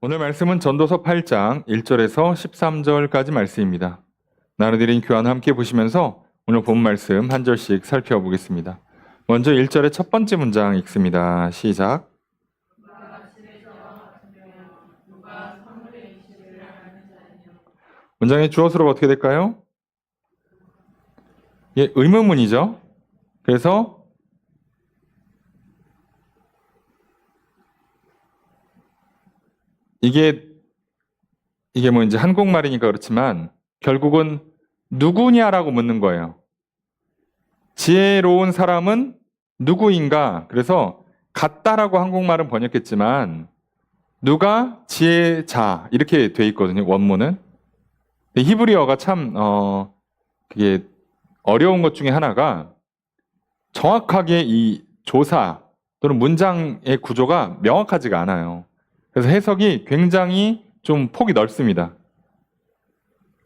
오늘 말씀은 전도서 8장 1절에서 13절까지 말씀입니다. 나눠드린 교환 함께 보시면서 오늘 본 말씀 한 절씩 살펴보겠습니다. 먼저 1절의 첫 번째 문장 읽습니다. 시작. 문장의 주어수로가 어떻게 될까요? 예, 의문문이죠. 그래서 이게 뭐 이제 한국말이니까 그렇지만 결국은 누구냐라고 묻는 거예요. 지혜로운 사람은 누구인가? 그래서 같다라고 한국말은 번역했지만 누가 지혜자 이렇게 돼 있거든요. 원문은. 히브리어가 참 그게 어려운 것 중에 하나가 정확하게 이 조사 또는 문장의 구조가 명확하지가 않아요. 그래서 해석이 굉장히 좀 폭이 넓습니다.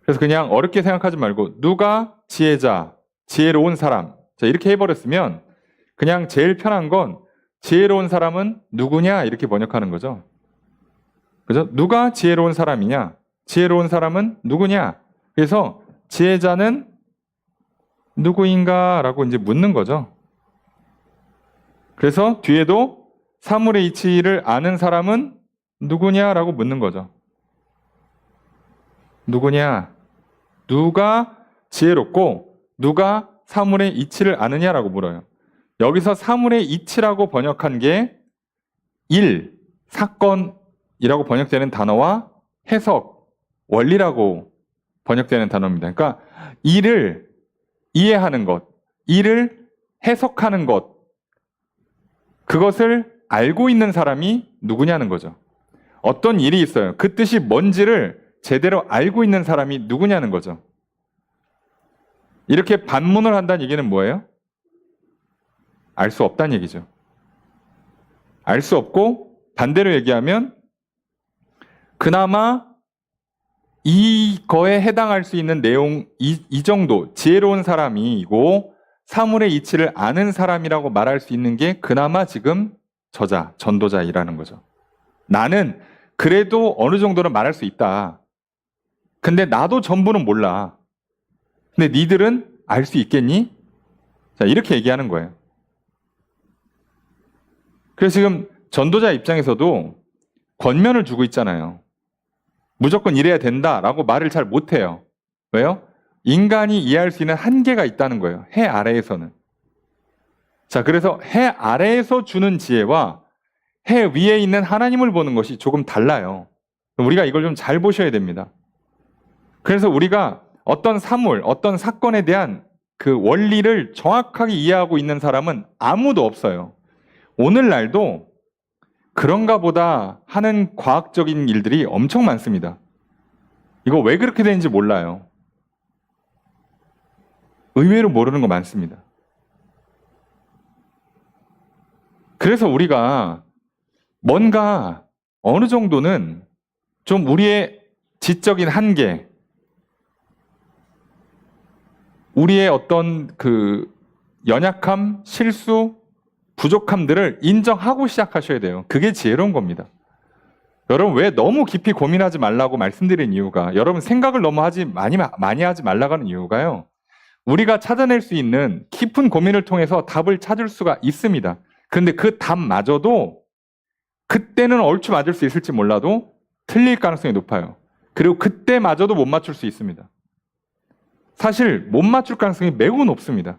그래서 그냥 어렵게 생각하지 말고 누가 지혜자, 지혜로운 사람 자 이렇게 해버렸으면 그냥 제일 편한 건 지혜로운 사람은 누구냐 이렇게 번역하는 거죠. 그죠? 누가 지혜로운 사람이냐? 지혜로운 사람은 누구냐? 그래서 지혜자는 누구인가? 라고 이제 묻는 거죠. 그래서 뒤에도 사물의 이치를 아는 사람은 누구냐라고 묻는 거죠. 누구냐? 누가 지혜롭고 누가 사물의 이치를 아느냐라고 물어요. 여기서 사물의 이치라고 번역한 게 일, 사건이라고 번역되는 단어와 해석, 원리라고 번역되는 단어입니다. 그러니까 일을 이해하는 것, 일을 해석하는 것, 그것을 알고 있는 사람이 누구냐는 거죠. 어떤 일이 있어요. 그 뜻이 뭔지를 제대로 알고 있는 사람이 누구냐는 거죠. 이렇게 반문을 한다는 얘기는 뭐예요? 알 수 없다는 얘기죠. 알 수 없고 반대로 얘기하면 그나마 이거에 해당할 수 있는 내용 이 정도 지혜로운 사람이고 사물의 이치를 아는 사람이라고 말할 수 있는 게 그나마 지금 저자, 전도자이라는 거죠. 나는 그래도 어느 정도는 말할 수 있다. 근데 나도 전부는 몰라. 근데 니들은 알 수 있겠니? 자, 이렇게 얘기하는 거예요. 그래서 지금 전도자 입장에서도 권면을 주고 있잖아요. 무조건 이래야 된다라고 말을 잘 못해요. 왜요? 인간이 이해할 수 있는 한계가 있다는 거예요. 해 아래에서는. 자, 그래서 해 아래에서 주는 지혜와 해 위에 있는 하나님을 보는 것이 조금 달라요. 우리가 이걸 좀 잘 보셔야 됩니다. 그래서 우리가 어떤 사물, 어떤 사건에 대한 그 원리를 정확하게 이해하고 있는 사람은 아무도 없어요. 오늘날도 그런가 보다 하는 과학적인 일들이 엄청 많습니다. 이거 왜 그렇게 되는지 몰라요. 의외로 모르는 거 많습니다. 그래서 우리가 뭔가 어느 정도는 좀 우리의 지적인 한계, 우리의 어떤 그 연약함, 실수, 부족함들을 인정하고 시작하셔야 돼요. 그게 지혜로운 겁니다. 여러분 왜 너무 깊이 고민하지 말라고 말씀드린 이유가 여러분 생각을 너무 많이 하지 말라고 하는 이유가요. 우리가 찾아낼 수 있는 깊은 고민을 통해서 답을 찾을 수가 있습니다. 그런데 그 답마저도 그때는 얼추 맞을 수 있을지 몰라도 틀릴 가능성이 높아요. 그리고 그때마저도 못 맞출 수 있습니다. 사실 못 맞출 가능성이 매우 높습니다.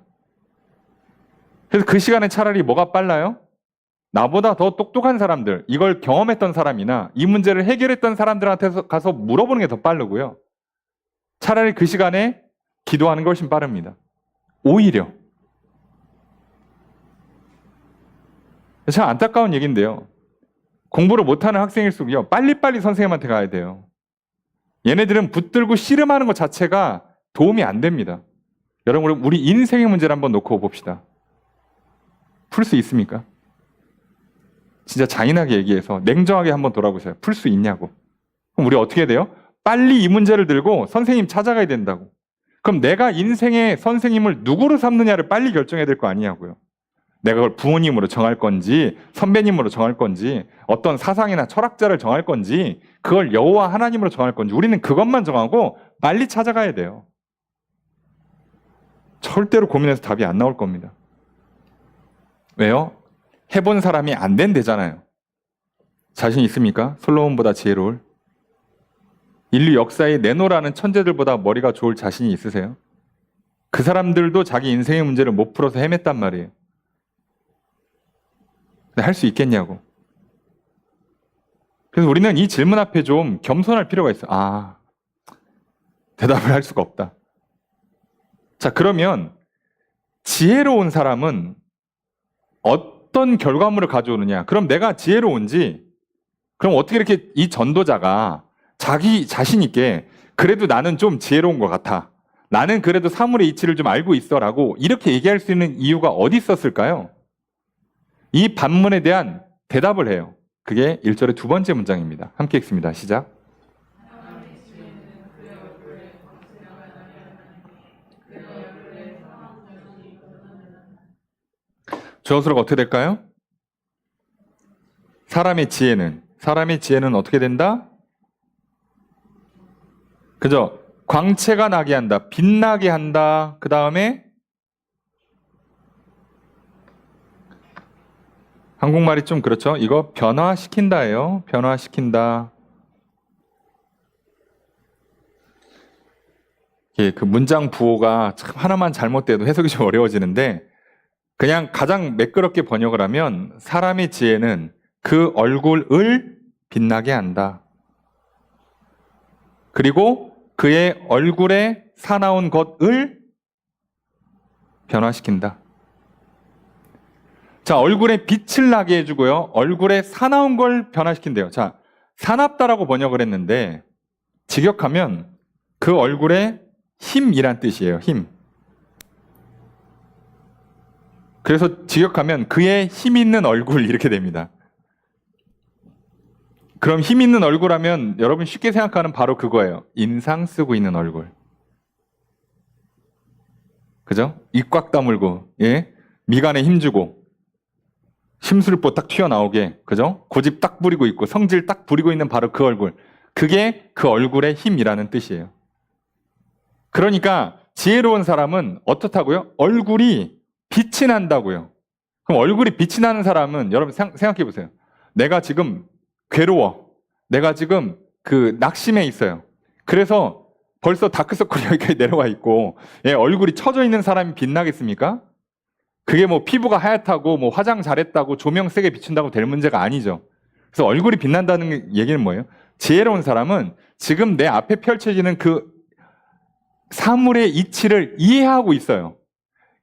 그래서 그 시간에 차라리 뭐가 빨라요? 나보다 더 똑똑한 사람들, 이걸 경험했던 사람이나 이 문제를 해결했던 사람들한테 가서 물어보는 게 더 빠르고요. 차라리 그 시간에 기도하는 게 훨씬 빠릅니다. 오히려. 참 안타까운 얘기인데요. 공부를 못하는 학생일수록요. 빨리빨리 선생님한테 가야 돼요. 얘네들은 붙들고 씨름하는 것 자체가 도움이 안 됩니다. 여러분 우리 인생의 문제를 한번 놓고 봅시다. 풀 수 있습니까? 진짜 잔인하게 얘기해서 냉정하게 한번 돌아보세요. 풀 수 있냐고. 그럼 우리 어떻게 돼요? 빨리 이 문제를 들고 선생님 찾아가야 된다고. 그럼 내가 인생의 선생님을 누구로 삼느냐를 빨리 결정해야 될 거 아니냐고요. 내가 그걸 부모님으로 정할 건지 선배님으로 정할 건지 어떤 사상이나 철학자를 정할 건지 그걸 여호와 하나님으로 정할 건지 우리는 그것만 정하고 빨리 찾아가야 돼요. 절대로 고민해서 답이 안 나올 겁니다. 왜요? 해본 사람이 안 된대잖아요. 자신 있습니까? 솔로몬보다 지혜로울? 인류 역사에 내노라는 천재들보다 머리가 좋을 자신이 있으세요? 그 사람들도 자기 인생의 문제를 못 풀어서 헤맸단 말이에요. 할 수 있겠냐고. 그래서 우리는 이 질문 앞에 좀 겸손할 필요가 있어요. 아, 대답을 할 수가 없다. 자, 그러면 지혜로운 사람은 어떤 결과물을 가져오느냐? 그럼 내가 지혜로운지, 그럼 어떻게 이렇게 이 전도자가 자기 자신 있게 그래도 나는 좀 지혜로운 것 같아. 나는 그래도 사물의 이치를 좀 알고 있어라고 이렇게 얘기할 수 있는 이유가 어디 있었을까요? 이 반문에 대한 대답을 해요. 그게 1절의 두 번째 문장입니다. 함께 읽습니다. 시작. 주어서가 어떻게 될까요? 사람의 지혜는 어떻게 된다? 그죠? 광채가 나게 한다. 빛나게 한다. 그 다음에 한국말이 좀 그렇죠? 이거 변화시킨다예요. 변화시킨다. 예, 그 문장 부호가 참 하나만 잘못돼도 해석이 좀 어려워지는데 그냥 가장 매끄럽게 번역을 하면 사람의 지혜는 그 얼굴을 빛나게 한다. 그리고 그의 얼굴에 사나운 것을 변화시킨다. 자, 얼굴에 빛을 나게 해주고요. 얼굴에 사나운 걸 변화시킨대요. 자, 사납다라고 번역을 했는데 직역하면 그 얼굴에 힘이란 뜻이에요. 힘. 그래서 직역하면 그의 힘 있는 얼굴 이렇게 됩니다. 그럼 힘 있는 얼굴 하면 여러분 쉽게 생각하는 바로 그거예요. 인상 쓰고 있는 얼굴. 그죠? 입 꽉 다물고, 예? 미간에 힘주고, 심술보 딱 튀어나오게, 그죠? 고집 딱 부리고 있고, 성질 딱 부리고 있는 바로 그 얼굴. 그게 그 얼굴의 힘이라는 뜻이에요. 그러니까 지혜로운 사람은 어떻다고요? 얼굴이 빛이 난다고요. 그럼 얼굴이 빛이 나는 사람은 여러분 생각해 보세요. 내가 지금 괴로워. 내가 지금 그 낙심해 있어요. 그래서 벌써 다크서클이 여기까지 내려와 있고, 예, 얼굴이 처져 있는 사람이 빛나겠습니까? 그게 뭐 피부가 하얗다고 뭐 화장 잘했다고 조명 세게 비춘다고 될 문제가 아니죠. 그래서 얼굴이 빛난다는 얘기는 뭐예요? 지혜로운 사람은 지금 내 앞에 펼쳐지는 그 사물의 이치를 이해하고 있어요.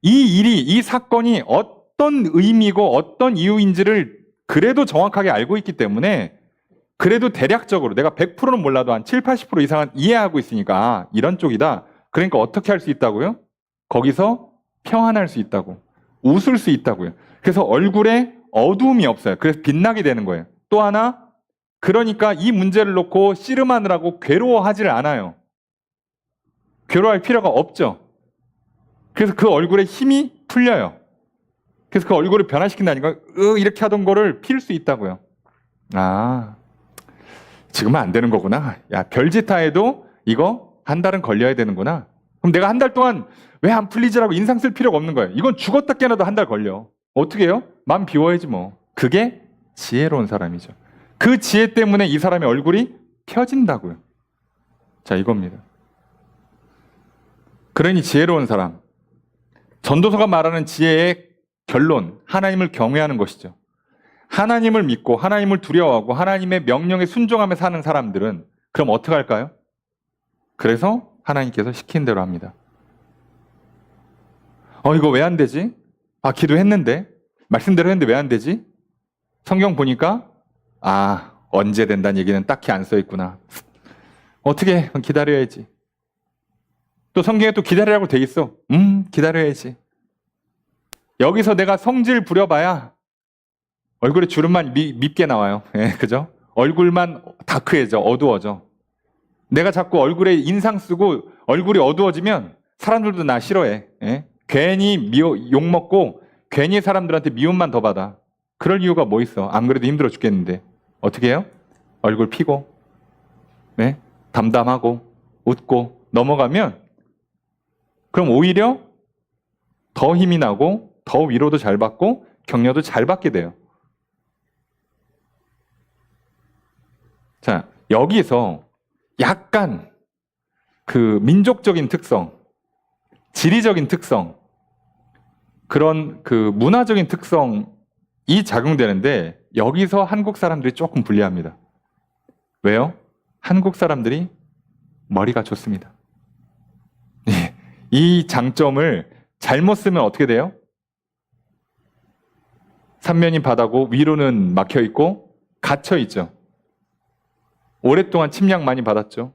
이 일이, 이 사건이 어떤 의미고 어떤 이유인지를 그래도 정확하게 알고 있기 때문에 그래도 대략적으로 내가 100%는 몰라도 한 7, 80% 이상은 이해하고 있으니까 아, 이런 쪽이다. 그러니까 어떻게 할 수 있다고요? 거기서 평안할 수 있다고. 웃을 수 있다고요. 그래서 얼굴에 어두움이 없어요. 그래서 빛나게 되는 거예요. 또 하나, 그러니까 이 문제를 놓고 씨름하느라고 괴로워하지를 않아요. 괴로워할 필요가 없죠. 그래서 그 얼굴에 힘이 풀려요. 그래서 그 얼굴을 변화시킨다니까 이렇게 하던 거를 필 수 있다고요. 아, 지금은 안 되는 거구나. 야, 별짓 다 해도 이거 한 달은 걸려야 되는구나. 그럼 내가 한 달 동안 왜 안 풀리지라고 인상 쓸 필요가 없는 거예요. 이건 죽었다 깨어나도 한 달 걸려. 어떻게 해요? 마음 비워야지 뭐. 그게 지혜로운 사람이죠. 그 지혜 때문에 이 사람의 얼굴이 펴진다고요. 자, 이겁니다. 그러니 지혜로운 사람. 전도서가 말하는 지혜의 결론, 하나님을 경외하는 것이죠. 하나님을 믿고 하나님을 두려워하고 하나님의 명령에 순종하며 사는 사람들은 그럼 어떻게 할까요? 그래서 하나님께서 시킨 대로 합니다. 이거 왜 안 되지? 아, 기도했는데 말씀대로 했는데 왜 안 되지? 성경 보니까 언제 된다는 얘기는 딱히 안 써 있구나. 어떻게 기다려야지. 또 성경에 또 기다리라고 돼 있어. 기다려야지. 여기서 내가 성질 부려봐야 얼굴에 주름만 밉게 나와요. 예, 그죠? 얼굴만 다크해져, 어두워져. 내가 자꾸 얼굴에 인상 쓰고 얼굴이 어두워지면 사람들도 나 싫어해. 예? 괜히 욕먹고 괜히 사람들한테 미움만 더 받아. 그럴 이유가 뭐 있어? 안 그래도 힘들어 죽겠는데. 어떻게 해요? 얼굴 피고, 네? 담담하고, 웃고 넘어가면 그럼 오히려 더 힘이 나고 더 위로도 잘 받고 격려도 잘 받게 돼요. 자, 여기서 약간 그 민족적인 특성, 지리적인 특성, 그런 그 문화적인 특성이 작용되는데 여기서 한국 사람들이 조금 불리합니다. 왜요? 한국 사람들이 머리가 좋습니다. 이 장점을 잘못 쓰면 어떻게 돼요? 삼면이 바다고 위로는 막혀 있고 갇혀 있죠. 오랫동안 침략 많이 받았죠.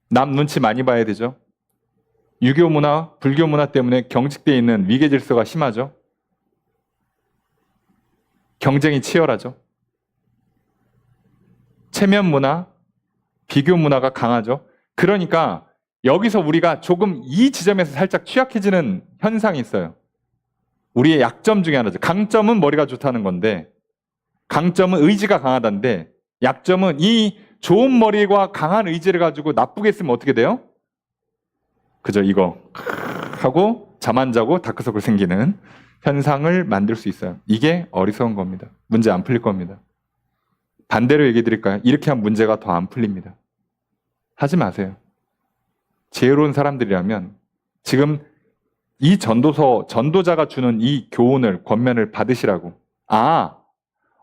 남 눈치 많이 봐야 되죠. 유교 문화, 불교 문화 때문에 경직되어 있는 위계 질서가 심하죠. 경쟁이 치열하죠. 체면 문화, 비교 문화가 강하죠. 그러니까 여기서 우리가 조금 이 지점에서 살짝 취약해지는 현상이 있어요. 우리의 약점 중에 하나죠. 강점은 머리가 좋다는 건데, 강점은 의지가 강하다는데, 약점은 이 좋은 머리와 강한 의지를 가지고 나쁘게 쓰면 어떻게 돼요? 그죠, 이거 하고 잠 안 자고 다크서클 생기는 현상을 만들 수 있어요. 이게 어리석은 겁니다. 문제 안 풀릴 겁니다. 반대로 얘기해 드릴까요? 이렇게 하면 문제가 더 안 풀립니다. 하지 마세요. 지혜로운 사람들이라면 지금 이 전도자가 주는 이 교훈을, 권면을 받으시라고. 아,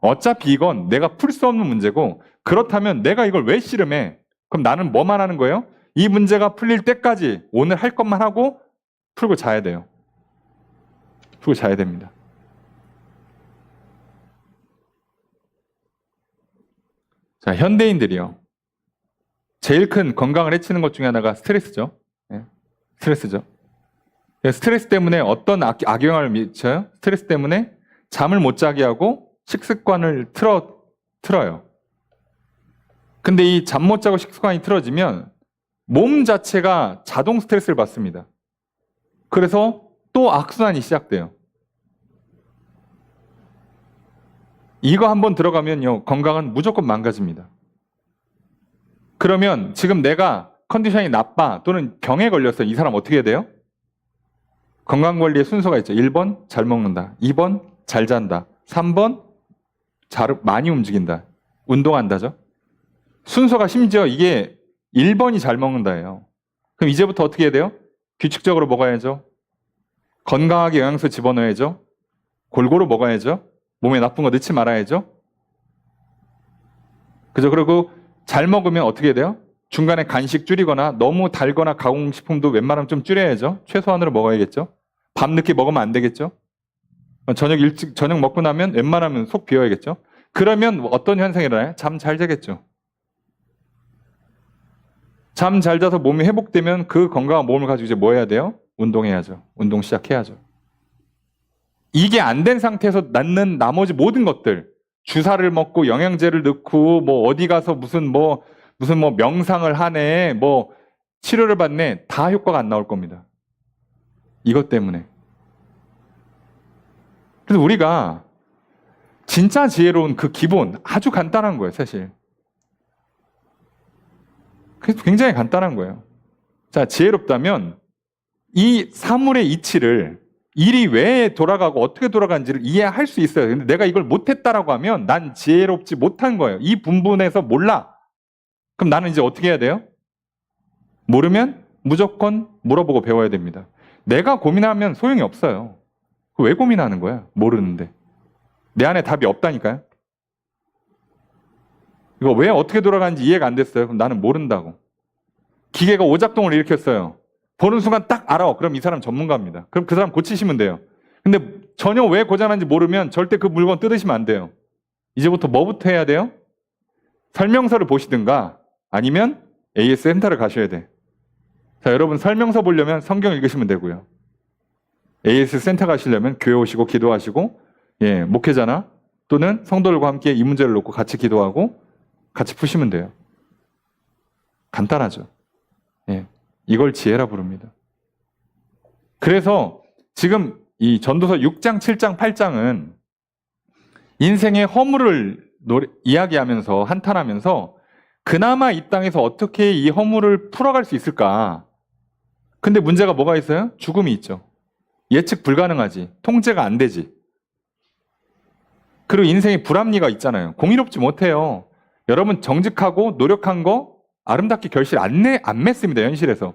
어차피 이건 내가 풀 수 없는 문제고, 그렇다면 내가 이걸 왜 씨름해? 그럼 나는 뭐만 하는 거예요? 이 문제가 풀릴 때까지 오늘 할 것만 하고 풀고 자야 돼요. 풀고 자야 됩니다. 자, 현대인들이요. 제일 큰 건강을 해치는 것 중에 하나가 스트레스죠. 네, 스트레스죠. 스트레스 때문에 어떤 악영향을 미쳐요? 스트레스 때문에 잠을 못 자게 하고 식습관을 틀어요. 근데 이 잠 못 자고 식습관이 틀어지면 몸 자체가 자동 스트레스를 받습니다. 그래서 또 악순환이 시작돼요. 이거 한번 들어가면요, 건강은 무조건 망가집니다. 그러면 지금 내가 컨디션이 나빠 또는 병에 걸렸어요. 이 사람 어떻게 해야 돼요? 건강관리의 순서가 있죠. 1번 잘 먹는다. 2번 잘 잔다. 3번 많이 움직인다. 운동한다죠. 순서가 심지어 이게 1번이 잘 먹는다예요. 그럼 이제부터 어떻게 해야 돼요? 규칙적으로 먹어야죠. 건강하게 영양소 집어넣어야죠. 골고루 먹어야죠. 몸에 나쁜 거 넣지 말아야죠. 그죠? 그리고 잘 먹으면 어떻게 해야 돼요? 중간에 간식 줄이거나 너무 달거나 가공식품도 웬만하면 좀 줄여야죠. 최소한으로 먹어야겠죠. 밤 늦게 먹으면 안 되겠죠. 저녁 먹고 나면 웬만하면 속 비워야겠죠. 그러면 어떤 현상이 일어나요? 잠 잘 자겠죠. 잠 잘 자서 몸이 회복되면 그 건강한 몸을 가지고 이제 뭐 해야 돼요? 운동해야죠. 운동 시작해야죠. 이게 안 된 상태에서 낳는 나머지 모든 것들, 주사를 먹고 영양제를 넣고 뭐 어디 가서 무슨 명상을 하네, 뭐 치료를 받네, 다 효과가 안 나올 겁니다. 이것 때문에. 그래서 우리가 진짜 지혜로운 그 기본, 아주 간단한 거예요, 사실. 그래서 굉장히 간단한 거예요. 자, 지혜롭다면 이 사물의 이치를, 일이 왜 돌아가고 어떻게 돌아가는지를 이해할 수 있어요. 근데 내가 이걸 못했다라고 하면 난 지혜롭지 못한 거예요. 이 분분에서 몰라. 그럼 나는 이제 어떻게 해야 돼요? 모르면 무조건 물어보고 배워야 됩니다. 내가 고민하면 소용이 없어요. 왜 고민하는 거야? 모르는데. 내 안에 답이 없다니까요. 이거 왜 어떻게 돌아가는지 이해가 안 됐어요. 그럼 나는 모른다고. 기계가 오작동을 일으켰어요. 보는 순간 딱 알아. 그럼 이 사람 전문가입니다. 그럼 그 사람 고치시면 돼요. 근데 전혀 왜 고장난지 모르면 절대 그 물건 뜯으시면 안 돼요. 이제부터 뭐부터 해야 돼요? 설명서를 보시든가 아니면 AS 센터를 가셔야 돼. 자, 여러분 설명서 보려면 성경 읽으시면 되고요. AS 센터 가시려면 교회 오시고 기도하시고, 목회자나 또는 성도들과 함께 이 문제를 놓고 같이 기도하고 같이 푸시면 돼요. 간단하죠. 이걸 지혜라 부릅니다. 그래서 지금 이 전도서 6장, 7장, 8장은 인생의 허물을 이야기하면서 한탄하면서 그나마 이 땅에서 어떻게 이 허물을 풀어갈 수 있을까? 근데 문제가 뭐가 있어요? 죽음이 있죠. 예측 불가능하지. 통제가 안 되지. 그리고 인생에 불합리가 있잖아요. 공의롭지 못해요. 여러분 정직하고 노력한 거 아름답게 결실 안 맺습니다. 현실에서.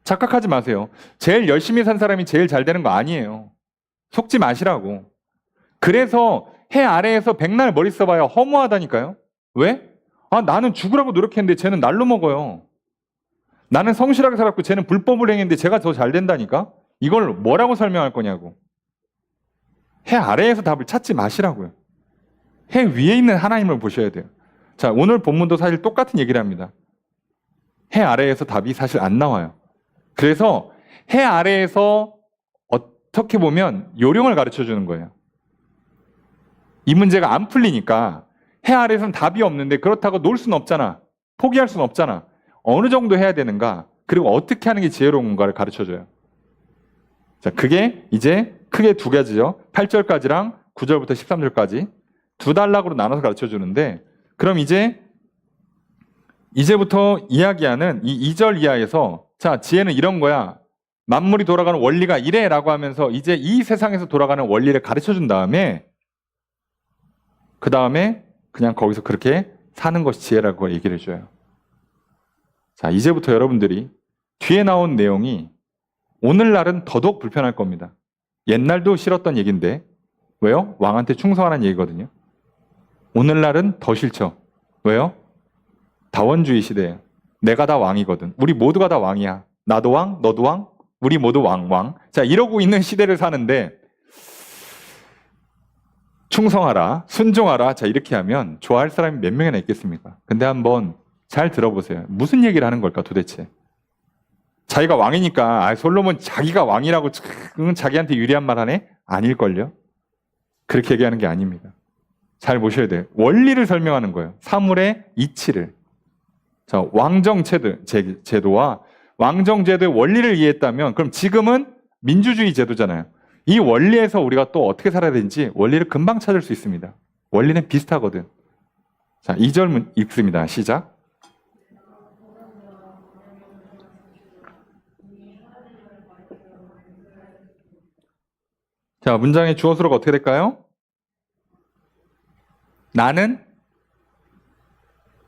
착각하지 마세요. 제일 열심히 산 사람이 제일 잘 되는 거 아니에요. 속지 마시라고. 그래서 해 아래에서 백날 머리 써봐야 허무하다니까요. 왜? 아, 나는 죽으라고 노력했는데 쟤는 날로 먹어요. 나는 성실하게 살았고 쟤는 불법을 행했는데 쟤가 더 잘 된다니까? 이걸 뭐라고 설명할 거냐고. 해 아래에서 답을 찾지 마시라고요. 해 위에 있는 하나님을 보셔야 돼요. 자, 오늘 본문도 사실 똑같은 얘기를 합니다. 해 아래에서 답이 사실 안 나와요. 그래서 해 아래에서 어떻게 보면 요령을 가르쳐 주는 거예요. 이 문제가 안 풀리니까 해 아래에서는 답이 없는데 그렇다고 놀 수는 없잖아. 포기할 수는 없잖아. 어느 정도 해야 되는가, 그리고 어떻게 하는 게 지혜로운 건가를 가르쳐 줘요. 자, 그게 이제 크게 두 가지죠. 8절까지랑 9절부터 13절까지 두 단락으로 나눠서 가르쳐 주는데, 그럼 이제부터 이야기하는 이 2절 이하에서 자, 지혜는 이런 거야. 만물이 돌아가는 원리가 이래 라고 하면서 이제 이 세상에서 돌아가는 원리를 가르쳐 준 다음에 그 다음에 그냥 거기서 그렇게 사는 것이 지혜라고 얘기를 해줘요. 자, 이제부터 여러분들이 뒤에 나온 내용이 오늘날은 더더욱 불편할 겁니다. 옛날도 싫었던 얘기인데 왜요? 왕한테 충성하라는 얘기거든요. 오늘날은 더 싫죠. 왜요? 다원주의 시대예요. 내가 다 왕이거든. 우리 모두가 다 왕이야. 나도 왕, 너도 왕, 우리 모두 왕. 자, 이러고 있는 시대를 사는데 충성하라, 순종하라. 자, 이렇게 하면 좋아할 사람이 몇 명이나 있겠습니까? 근데 한번 잘 들어보세요. 무슨 얘기를 하는 걸까 도대체? 자기가 왕이니까 솔로몬 자기가 왕이라고 자기한테 유리한 말 하네? 아닐걸요? 그렇게 얘기하는 게 아닙니다. 잘 보셔야 돼요. 원리를 설명하는 거예요. 사물의 이치를. 자, 제도와 왕정제도의 원리를 이해했다면 그럼 지금은 민주주의 제도잖아요. 이 원리에서 우리가 또 어떻게 살아야 되는지 원리를 금방 찾을 수 있습니다. 원리는 비슷하거든. 자, 2절 읽습니다. 시작. 자, 문장의 주어수로가 어떻게 될까요? 나는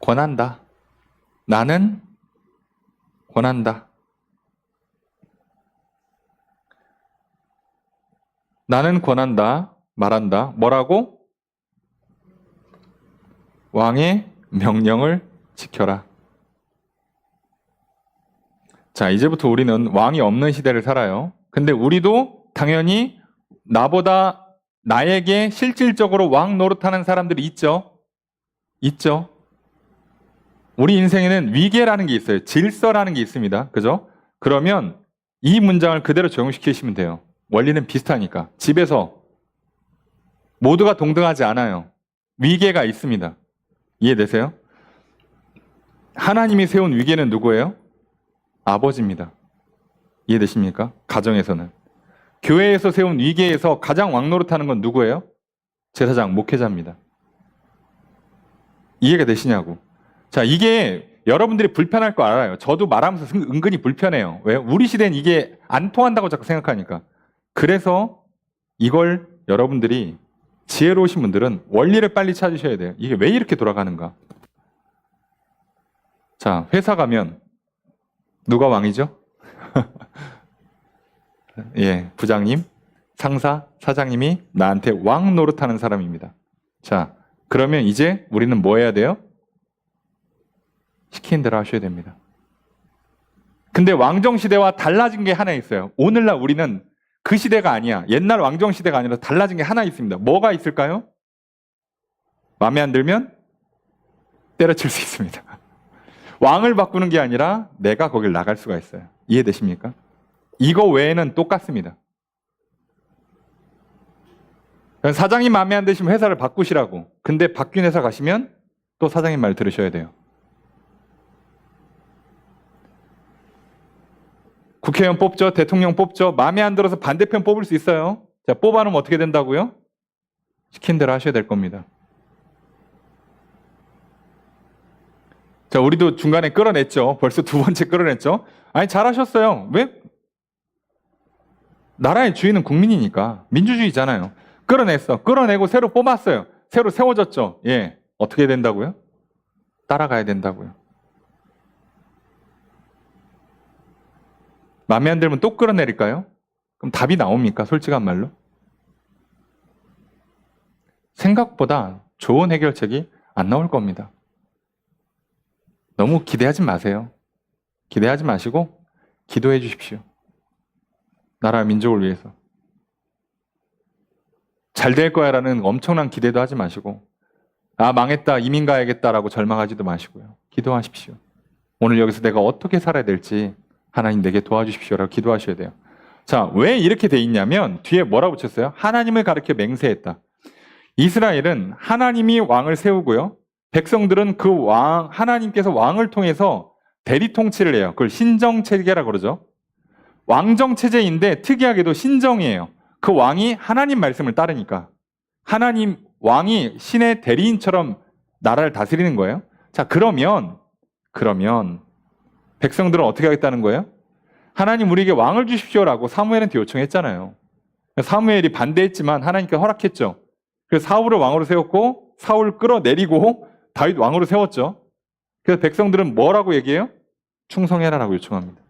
권한다. 나는 권한다. 나는 권한다. 말한다. 뭐라고? 왕의 명령을 지켜라. 자, 이제부터 우리는 왕이 없는 시대를 살아요. 근데 우리도 당연히 나에게 실질적으로 왕 노릇하는 사람들이 있죠. 있죠. 우리 인생에는 위계라는 게 있어요. 질서라는 게 있습니다. 그죠? 그러면 이 문장을 그대로 적용시키시면 돼요. 원리는 비슷하니까. 집에서 모두가 동등하지 않아요. 위계가 있습니다. 이해되세요? 하나님이 세운 위계는 누구예요? 아버지입니다. 이해되십니까? 가정에서는. 교회에서 세운 위계에서 가장 왕노릇하는 건 누구예요? 제사장, 목회자입니다. 이해가 되시냐고. 자, 이게 여러분들이 불편할 거 알아요. 저도 말하면서 은근히 불편해요. 왜? 우리 시대는 이게 안 통한다고 자꾸 생각하니까. 그래서 이걸 여러분들이 지혜로우신 분들은 원리를 빨리 찾으셔야 돼요. 이게 왜 이렇게 돌아가는가? 자, 회사 가면 누가 왕이죠? 예, 부장님, 상사, 사장님이 나한테 왕 노릇하는 사람입니다. 자, 그러면 이제 우리는 뭐 해야 돼요? 시키는 대로 하셔야 됩니다. 근데 왕정시대와 달라진 게 하나 있어요. 오늘날 우리는 그 시대가 아니야. 옛날 왕정시대가 아니라 달라진 게 하나 있습니다. 뭐가 있을까요? 마음에 안 들면 때려칠 수 있습니다. 왕을 바꾸는 게 아니라 내가 거길 나갈 수가 있어요. 이해되십니까? 이거 외에는 똑같습니다. 사장님 마음에 안 드시면 회사를 바꾸시라고. 근데 바뀐 회사 가시면 또 사장님 말 들으셔야 돼요. 국회의원 뽑죠. 대통령 뽑죠. 마음에 안 들어서 반대편 뽑을 수 있어요. 자, 뽑아놓으면 어떻게 된다고요? 시킨 대로 하셔야 될 겁니다. 자, 우리도 중간에 끌어냈죠. 벌써 두 번째 끌어냈죠. 아니, 잘하셨어요. 왜? 나라의 주인은 국민이니까. 민주주의잖아요. 끌어냈어. 끌어내고 새로 뽑았어요. 새로 세워졌죠. 예. 어떻게 된다고요? 따라가야 된다고요. 마음에 안 들면 또 끌어내릴까요? 그럼 답이 나옵니까? 솔직한 말로? 생각보다 좋은 해결책이 안 나올 겁니다. 너무 기대하지 마세요. 기대하지 마시고 기도해 주십시오. 나라 민족을 위해서. 잘 될 거야 라는 엄청난 기대도 하지 마시고, 아, 망했다, 이민 가야겠다라고 절망하지도 마시고요. 기도하십시오. 오늘 여기서 내가 어떻게 살아야 될지 하나님 내게 도와주십시오라고 기도하셔야 돼요. 자, 왜 이렇게 돼 있냐면 뒤에 뭐라고 붙였어요? 하나님을 가리켜 맹세했다. 이스라엘은 하나님이 왕을 세우고요. 백성들은 그 왕, 하나님께서 왕을 통해서 대리 통치를 해요. 그걸 신정체제라고 그러죠. 왕정체제인데 특이하게도 신정이에요. 그 왕이 하나님 말씀을 따르니까. 하나님, 왕이 신의 대리인처럼 나라를 다스리는 거예요. 자, 그러면 백성들은 어떻게 하겠다는 거예요? 하나님 우리에게 왕을 주십시오라고 사무엘한테 요청했잖아요. 사무엘이 반대했지만 하나님께서 허락했죠. 그래서 사울을 왕으로 세웠고 사울을 끌어내리고 다윗 왕으로 세웠죠. 그래서 백성들은 뭐라고 얘기해요? 충성해라라고 요청합니다.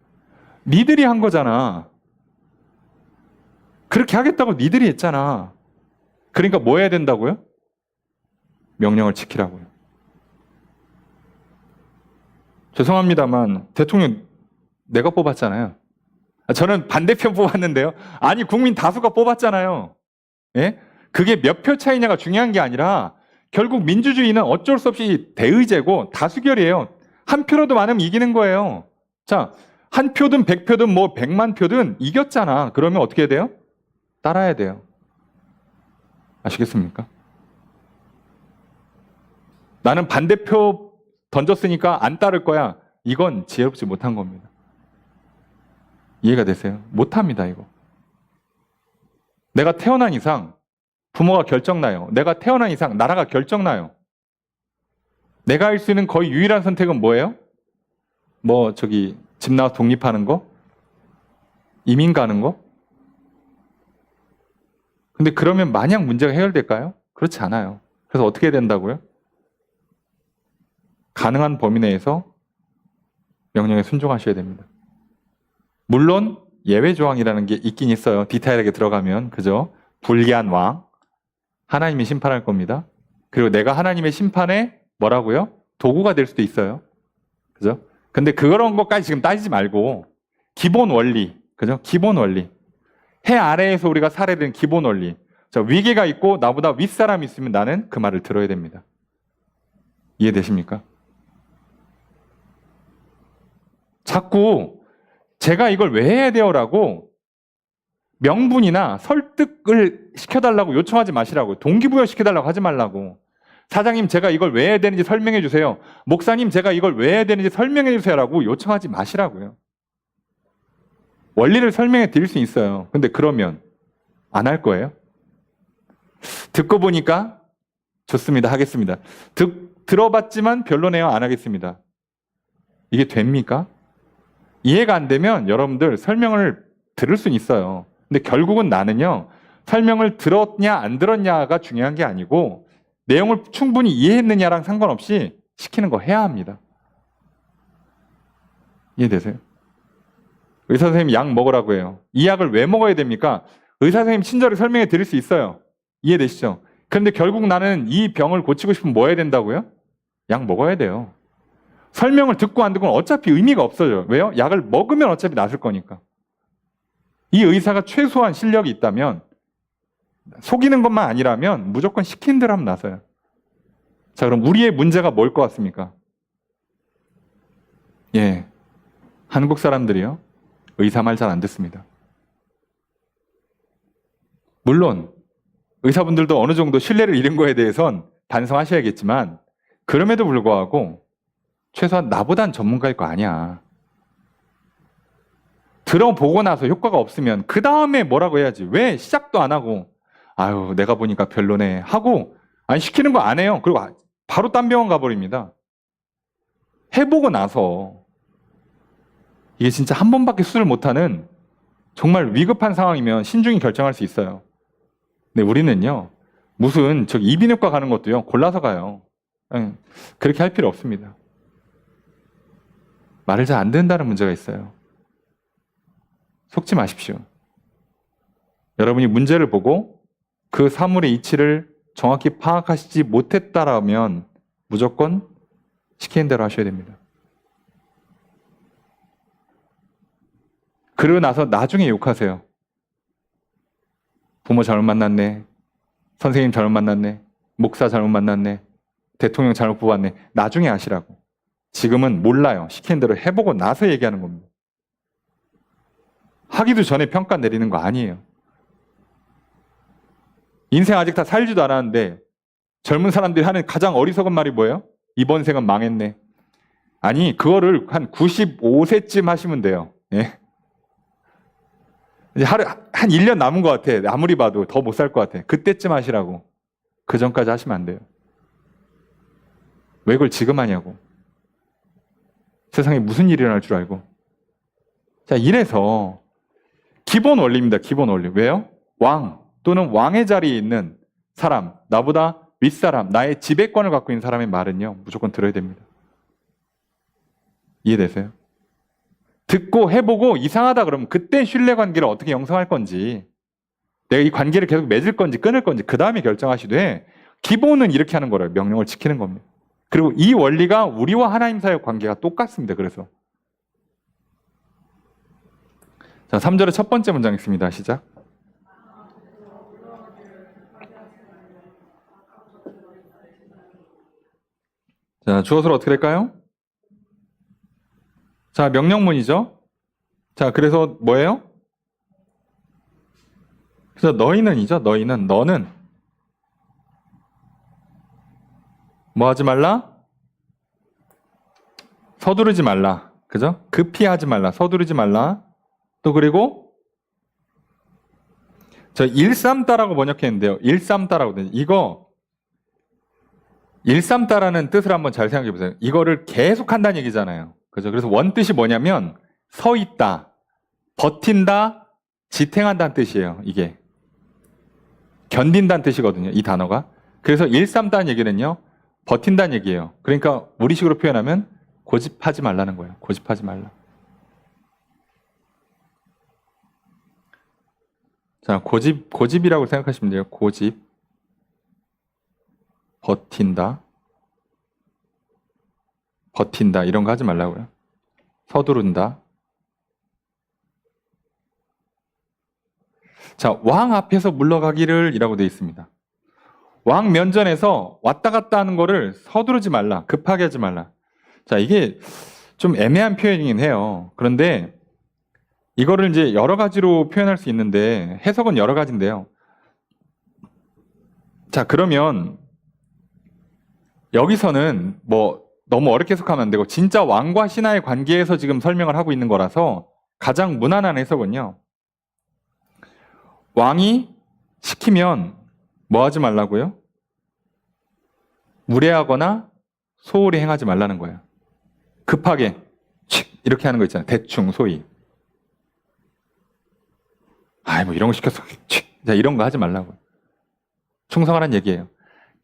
니들이 한 거잖아. 그렇게 하겠다고 니들이 했잖아. 그러니까 뭐 해야 된다고요? 명령을 지키라고요. 죄송합니다만 대통령 내가 뽑았잖아요. 저는 반대편 뽑았는데요. 아니, 국민 다수가 뽑았잖아요. 예? 그게 몇 표 차이냐가 중요한 게 아니라 결국 민주주의는 어쩔 수 없이 대의제고 다수결이에요. 한 표라도 많으면 이기는 거예요. 자, 한 표든 100표든 뭐 100만 표든 이겼잖아. 그러면 어떻게 해야 돼요? 따라야 돼요. 아시겠습니까? 나는 반대표 던졌으니까 안 따를 거야. 이건 지혜롭지 못한 겁니다. 이해가 되세요? 못합니다, 이거. 내가 태어난 이상 부모가 결정나요. 내가 태어난 이상 나라가 결정나요. 내가 할 수 있는 거의 유일한 선택은 뭐예요? 집 나와 독립하는 거? 이민 가는 거? 근데 그러면 마냥 문제가 해결될까요? 그렇지 않아요. 그래서 어떻게 해야 된다고요? 가능한 범위 내에서 명령에 순종하셔야 됩니다. 물론 예외 조항이라는 게 있긴 있어요. 디테일하게 들어가면. 그죠? 불의한 왕. 하나님이 심판할 겁니다. 그리고 내가 하나님의 심판에 뭐라고요? 도구가 될 수도 있어요. 그죠? 근데 그런 것까지 지금 따지지 말고 기본 원리. 그죠? 기본 원리. 해 아래에서 우리가 살아야 되는 기본 원리. 자, 위계가 있고 나보다 윗사람이 있으면 나는 그 말을 들어야 됩니다. 이해되십니까? 자꾸 제가 이걸 왜 해야 돼요라고 명분이나 설득을 시켜달라고 요청하지 마시라고요. 동기부여 시켜달라고 하지 말라고. 사장님 제가 이걸 왜 해야 되는지 설명해 주세요. 목사님 제가 이걸 왜 해야 되는지 설명해 주세요라고 요청하지 마시라고요. 원리를 설명해 드릴 수 있어요. 근데 그러면 안 할 거예요? 듣고 보니까 좋습니다. 하겠습니다. 들어봤지만 별로네요. 안 하겠습니다. 이게 됩니까? 이해가 안 되면 여러분들 설명을 들을 수는 있어요. 근데 결국은 나는요, 설명을 들었냐 안 들었냐가 중요한 게 아니고 내용을 충분히 이해했느냐랑 상관없이 시키는 거 해야 합니다. 이해되세요? 의사 선생님이 약 먹으라고 해요. 이 약을 왜 먹어야 됩니까? 의사 선생님 친절히 설명해 드릴 수 있어요. 이해되시죠? 그런데 결국 나는 이 병을 고치고 싶으면 뭐 해야 된다고요? 약 먹어야 돼요. 설명을 듣고 안 듣고는 어차피 의미가 없어져요. 왜요? 약을 먹으면 어차피 낫을 거니까. 이 의사가 최소한 실력이 있다면, 속이는 것만 아니라면 무조건 시킨 대로 하면 나서요. 자, 그럼 우리의 문제가 뭘 것 같습니까? 예, 한국 사람들이요, 의사 말 잘 안 듣습니다. 물론 의사분들도 어느 정도 신뢰를 잃은 거에 대해선 반성하셔야겠지만, 그럼에도 불구하고 최소한 나보단 전문가일 거 아니야. 들어보고 나서 효과가 없으면 그 다음에 뭐라고 해야지. 왜 시작도 안 하고 아유 내가 보니까 별로네 하고 아니 시키는 거 안 해요. 그리고 바로 딴 병원 가버립니다. 해보고 나서 이게 진짜 한 번밖에 수술 못하는 정말 위급한 상황이면 신중히 결정할 수 있어요. 근데 우리는요 무슨 저기 이비인후과 가는 것도요 골라서 가요. 그렇게 할 필요 없습니다. 말을 잘 안 듣는다는 문제가 있어요. 속지 마십시오. 여러분이 문제를 보고 그 사물의 이치를 정확히 파악하시지 못했다라면 무조건 시키는 대로 하셔야 됩니다. 그러고 나서 나중에 욕하세요. 부모 잘못 만났네. 선생님 잘못 만났네. 목사 잘못 만났네. 대통령 잘못 뽑았네. 나중에 아시라고. 지금은 몰라요. 시키는 대로 해보고 나서 얘기하는 겁니다. 하기도 전에 평가 내리는 거 아니에요. 인생 아직 다 살지도 않았는데 젊은 사람들이 하는 가장 어리석은 말이 뭐예요? 이번 생은 망했네. 아니 그거를 한 95세쯤 하시면 돼요. 예? 이제 한 1년 남은 것 같아. 아무리 봐도 더 못 살 것 같아. 그때쯤 하시라고. 그 전까지 하시면 안 돼요. 왜 그걸 지금 하냐고. 세상에 무슨 일이 일어날 줄 알고. 자, 이래서 기본 원리입니다. 기본 원리. 왜요? 왕 또는 왕의 자리에 있는 사람, 나보다 윗사람, 나의 지배권을 갖고 있는 사람의 말은요. 무조건 들어야 됩니다. 이해되세요? 듣고 해보고 이상하다 그러면 그때 신뢰관계를 어떻게 형성할 건지 내가 이 관계를 계속 맺을 건지 끊을 건지 그 다음에 결정하시되 기본은 이렇게 하는 거래요. 명령을 지키는 겁니다. 그리고 이 원리가 우리와 하나님 사이의 관계가 똑같습니다. 그래서 자 3절의 첫 번째 문장 있습니다. 시작. 자 주어서로 어떻게 될까요? 자 명령문이죠. 자 그래서 뭐예요? 그래서 너희는이죠. 너는 뭐 하지 말라? 서두르지 말라. 그죠? 급히 하지 말라. 서두르지 말라. 또 그리고 저 일삼다라고 번역했는데요. 일삼다라고 돼. 이거 일삼다라는 뜻을 한번 잘 생각해 보세요. 이거를 계속 한다는 얘기잖아요. 그죠? 그래서 원뜻이 뭐냐면 서 있다, 버틴다, 지탱한다는 뜻이에요. 이게 견딘다는 뜻이거든요. 이 단어가. 그래서 일삼다는 얘기는요. 버틴다는 얘기예요. 그러니까 우리식으로 표현하면 고집하지 말라는 거예요. 고집하지 말라. 자, 고집이라고 생각하시면 돼요. 고집. 버틴다. 이런 거 하지 말라고요. 서두른다. 자, 왕 앞에서 물러가기를 이라고 되어 있습니다. 왕 면전에서 왔다 갔다 하는 거를 서두르지 말라. 급하게 하지 말라. 자, 이게 좀 애매한 표현이긴 해요. 그런데 이거를 이제 여러 가지로 표현할 수 있는데 해석은 여러 가지인데요. 자, 그러면 여기서는 뭐 너무 어렵게 해석하면 안 되고 진짜 왕과 신하의 관계에서 지금 설명을 하고 있는 거라서 가장 무난한 해석은요. 왕이 시키면 뭐 하지 말라고요? 무례하거나 소홀히 행하지 말라는 거예요. 급하게 이렇게 하는 거 있잖아요. 대충 소위. 아이 뭐 이런 거 시켰어. 자, 이런 거 하지 말라고요. 충성하라는 얘기예요.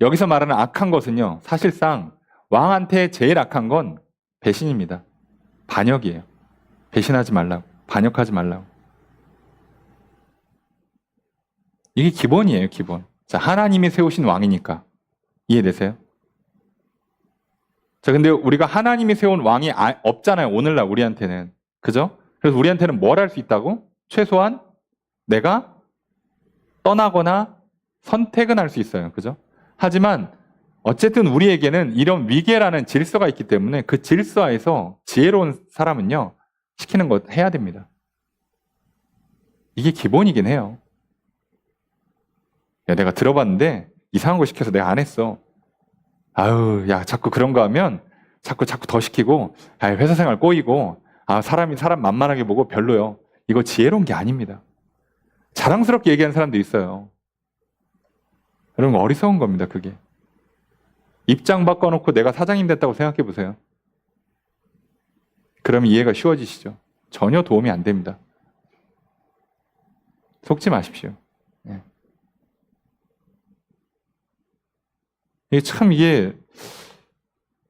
여기서 말하는 악한 것은요. 사실상 왕한테 제일 악한 건 배신입니다. 반역이에요. 배신하지 말라고. 반역하지 말라고. 이게 기본이에요. 기본. 자, 하나님이 세우신 왕이니까. 이해되세요? 자, 근데 우리가 하나님이 세운 왕이 없잖아요. 오늘날 우리한테는. 그죠? 그래서 우리한테는 뭘 할 수 있다고? 최소한 내가 떠나거나 선택은 할 수 있어요. 그죠? 하지만 어쨌든 우리에게는 이런 위계라는 질서가 있기 때문에 그 질서에서 지혜로운 사람은요. 시키는 것 해야 됩니다. 이게 기본이긴 해요. 야, 내가 들어봤는데 이상한 거 시켜서 내가 안 했어. 아유, 야, 자꾸 그런 거 하면 자꾸 더 시키고, 아, 회사 생활 꼬이고, 아, 사람 만만하게 보고 별로요. 이거 지혜로운 게 아닙니다. 자랑스럽게 얘기하는 사람도 있어요. 여러분, 어리석은 겁니다, 그게. 입장 바꿔놓고 내가 사장님 됐다고 생각해 보세요. 그러면 이해가 쉬워지시죠? 전혀 도움이 안 됩니다. 속지 마십시오. 예. 이게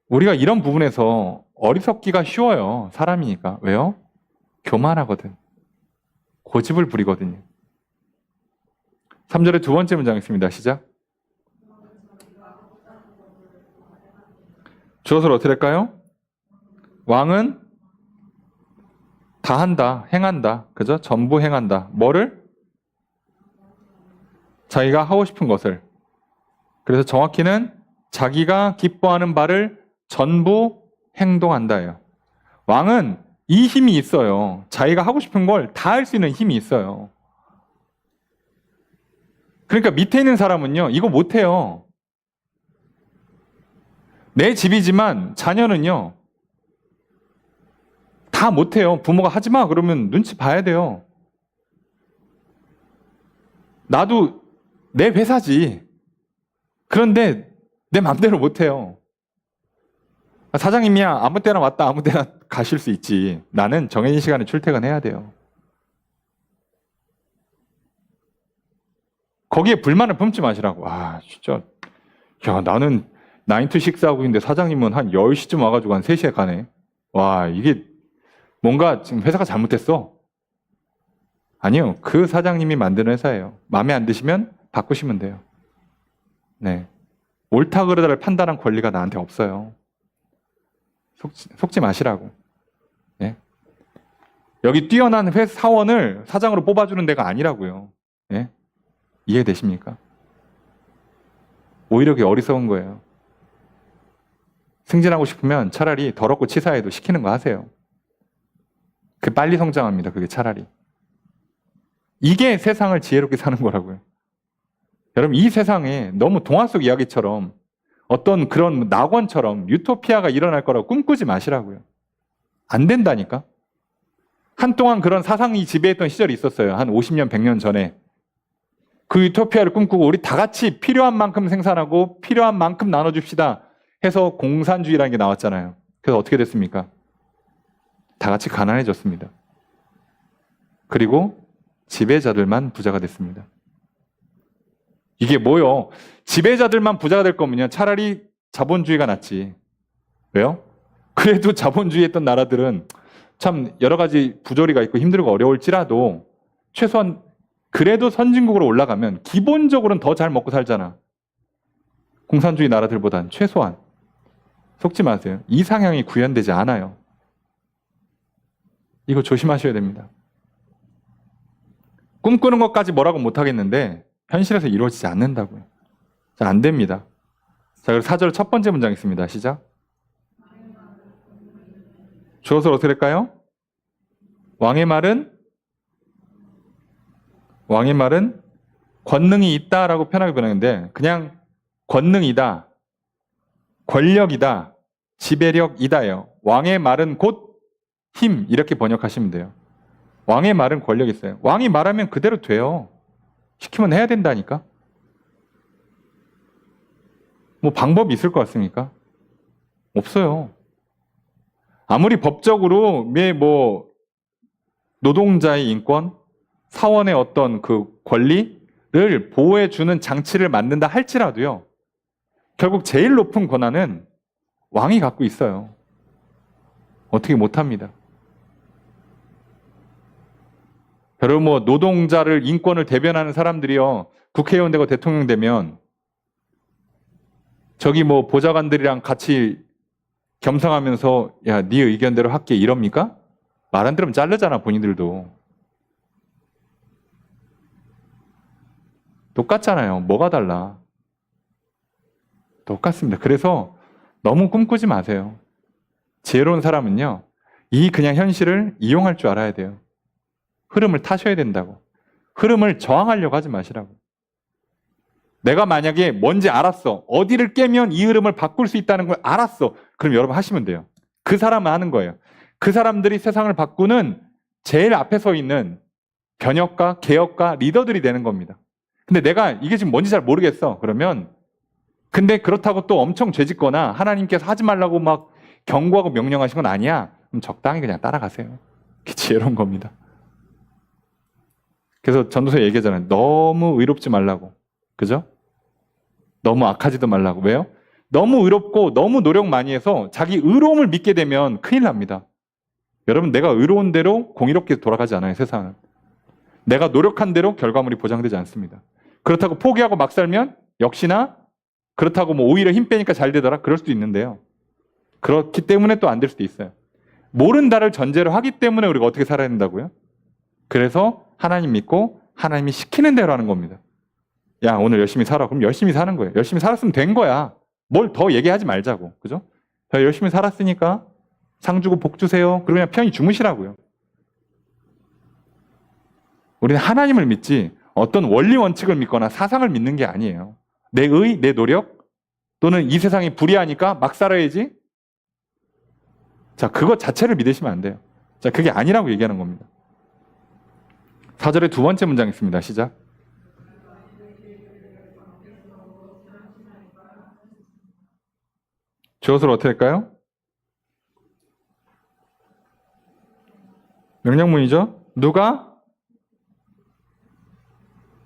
우리가 이런 부분에서 어리석기가 쉬워요. 사람이니까. 왜요? 교만하거든. 고집을 부리거든요. 3절의 두 번째 문장 있습니다. 시작. 주어서를 어떻게 할까요? 왕은 다 한다, 행한다. 그죠? 전부 행한다. 뭐를? 자기가 하고 싶은 것을. 그래서 정확히는 자기가 기뻐하는 바를 전부 행동한다예요. 왕은 이 힘이 있어요. 자기가 하고 싶은 걸 다 할 수 있는 힘이 있어요. 그러니까 밑에 있는 사람은요, 이거 못해요. 내 집이지만 자녀는요, 다 못해요. 부모가 하지 마 그러면 눈치 봐야 돼요. 나도 내 회사지. 그런데 내 맘대로 못해요. 사장님이야 아무 때나 왔다 아무 때나 가실 수 있지. 나는 정해진 시간에 출퇴근해야 돼요. 거기에 불만을 품지 마시라고. 아 진짜 야 나는 9 to 6 하고 있는데 사장님은 한 10시쯤 와가지고 한 3시에 가네. 와 이게 뭔가 지금 회사가 잘못됐어. 아니요. 그 사장님이 만드는 회사예요. 마음에 안 드시면 바꾸시면 돼요. 네. 옳다 그르다를 판단한 권리가 나한테 없어요. 속지 마시라고. 예? 여기 뛰어난 사원을 사장으로 뽑아주는 데가 아니라고요. 예? 이해되십니까? 오히려 그게 어리석은 거예요. 승진하고 싶으면 차라리 더럽고 치사해도 시키는 거 하세요. 그 빨리 성장합니다. 그게 차라리. 이게 세상을 지혜롭게 사는 거라고요. 여러분 이 세상에 너무 동화 속 이야기처럼 어떤 그런 낙원처럼 유토피아가 일어날 거라고 꿈꾸지 마시라고요. 안 된다니까. 한동안 그런 사상이 지배했던 시절이 있었어요. 한 50년, 100년 전에. 그 유토피아를 꿈꾸고 우리 다 같이 필요한 만큼 생산하고 필요한 만큼 나눠줍시다 해서 공산주의라는 게 나왔잖아요. 그래서 어떻게 됐습니까? 다 같이 가난해졌습니다. 그리고 지배자들만 부자가 됐습니다. 이게 뭐요? 지배자들만 부자가 될 거면요. 차라리 자본주의가 낫지. 왜요? 그래도 자본주의 했던 나라들은 참 여러 가지 부조리가 있고 힘들고 어려울지라도 최소한 그래도 선진국으로 올라가면 기본적으로는 더 잘 먹고 살잖아. 공산주의 나라들보단 최소한. 속지 마세요. 이 상향이 구현되지 않아요. 이거 조심하셔야 됩니다. 꿈꾸는 것까지 뭐라고 못하겠는데 현실에서 이루어지지 않는다고요. 자, 안 됩니다. 자, 그리고 4절 첫 번째 문장 있습니다. 시작. 주어서 어떻게 될까요? 왕의 말은 권능이 있다라고 편하게 변하는데 그냥 권능이다, 권력이다, 지배력이다예요. 왕의 말은 곧 힘 이렇게 번역하시면 돼요. 왕의 말은 권력이 있어요. 왕이 말하면 그대로 돼요. 시키면 해야 된다니까. 뭐 방법이 있을 것 같습니까? 없어요. 아무리 법적으로 뭐 노동자의 인권, 사원의 어떤 그 권리를 보호해주는 장치를 만든다 할지라도요. 결국 제일 높은 권한은 왕이 갖고 있어요. 어떻게 못합니다. 여러분 뭐 노동자를 인권을 대변하는 사람들이요. 국회의원 되고 대통령 되면 저기 뭐 보좌관들이랑 같이 겸상하면서 야, 네 의견대로 할게 이럽니까? 말 안 들으면 자르잖아 본인들도. 똑같잖아요. 뭐가 달라? 똑같습니다. 그래서 너무 꿈꾸지 마세요. 지혜로운 사람은요. 이 그냥 현실을 이용할 줄 알아야 돼요. 흐름을 타셔야 된다고. 흐름을 저항하려고 하지 마시라고. 내가 만약에 뭔지 알았어. 어디를 깨면 이 흐름을 바꿀 수 있다는 걸 알았어. 그럼 여러분 하시면 돼요. 그 사람은 하는 거예요. 그 사람들이 세상을 바꾸는 제일 앞에 서 있는 변혁가, 개혁가, 리더들이 되는 겁니다. 근데 내가 이게 지금 뭔지 잘 모르겠어. 그러면 근데 그렇다고 또 엄청 죄짓거나 하나님께서 하지 말라고 막 경고하고 명령하신 건 아니야. 그럼 적당히 그냥 따라가세요. 그게 지혜로운 겁니다. 그래서 전도서에 얘기하잖아요. 너무 의롭지 말라고. 그죠? 너무 악하지도 말라고. 왜요? 너무 의롭고 너무 노력 많이 해서 자기 의로움을 믿게 되면 큰일 납니다. 여러분, 내가 의로운 대로 공의롭게 돌아가지 않아요, 세상은. 내가 노력한 대로 결과물이 보장되지 않습니다. 그렇다고 포기하고 막 살면 역시나 그렇다고 뭐 오히려 힘 빼니까 잘 되더라? 그럴 수도 있는데요. 그렇기 때문에 또 안 될 수도 있어요. 모른다를 전제로 하기 때문에 우리가 어떻게 살아야 된다고요? 그래서 하나님 믿고 하나님이 시키는 대로 하는 겁니다. 야, 오늘 열심히 살아. 그럼 열심히 사는 거예요. 열심히 살았으면 된 거야. 뭘 더 얘기하지 말자고. 그죠? 저 열심히 살았으니까 상 주고 복 주세요. 그리고 그냥 편히 주무시라고요. 우리는 하나님을 믿지 어떤 원리 원칙을 믿거나 사상을 믿는 게 아니에요. 내 의, 내 노력 또는 이 세상이 불의하니까 막 살아야지. 자, 그것 자체를 믿으시면 안 돼요. 자, 그게 아니라고 얘기하는 겁니다. 4절의 두 번째 문장 있습니다. 시작. 주어서로 어떻게 할까요? 명령문이죠. 누가?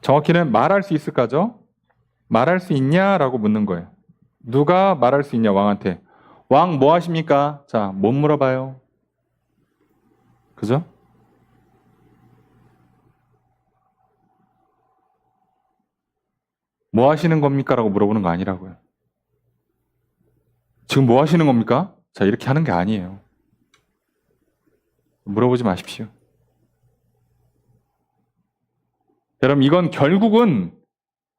정확히는 말할 수 있을까죠? 말할 수 있냐라고 묻는 거예요. 누가 말할 수 있냐, 왕한테. 왕 뭐 하십니까? 자, 못 물어봐요. 그죠? 뭐 하시는 겁니까? 라고 물어보는 거 아니라고요. 지금 뭐 하시는 겁니까? 자, 이렇게 하는 게 아니에요. 물어보지 마십시오. 여러분, 이건 결국은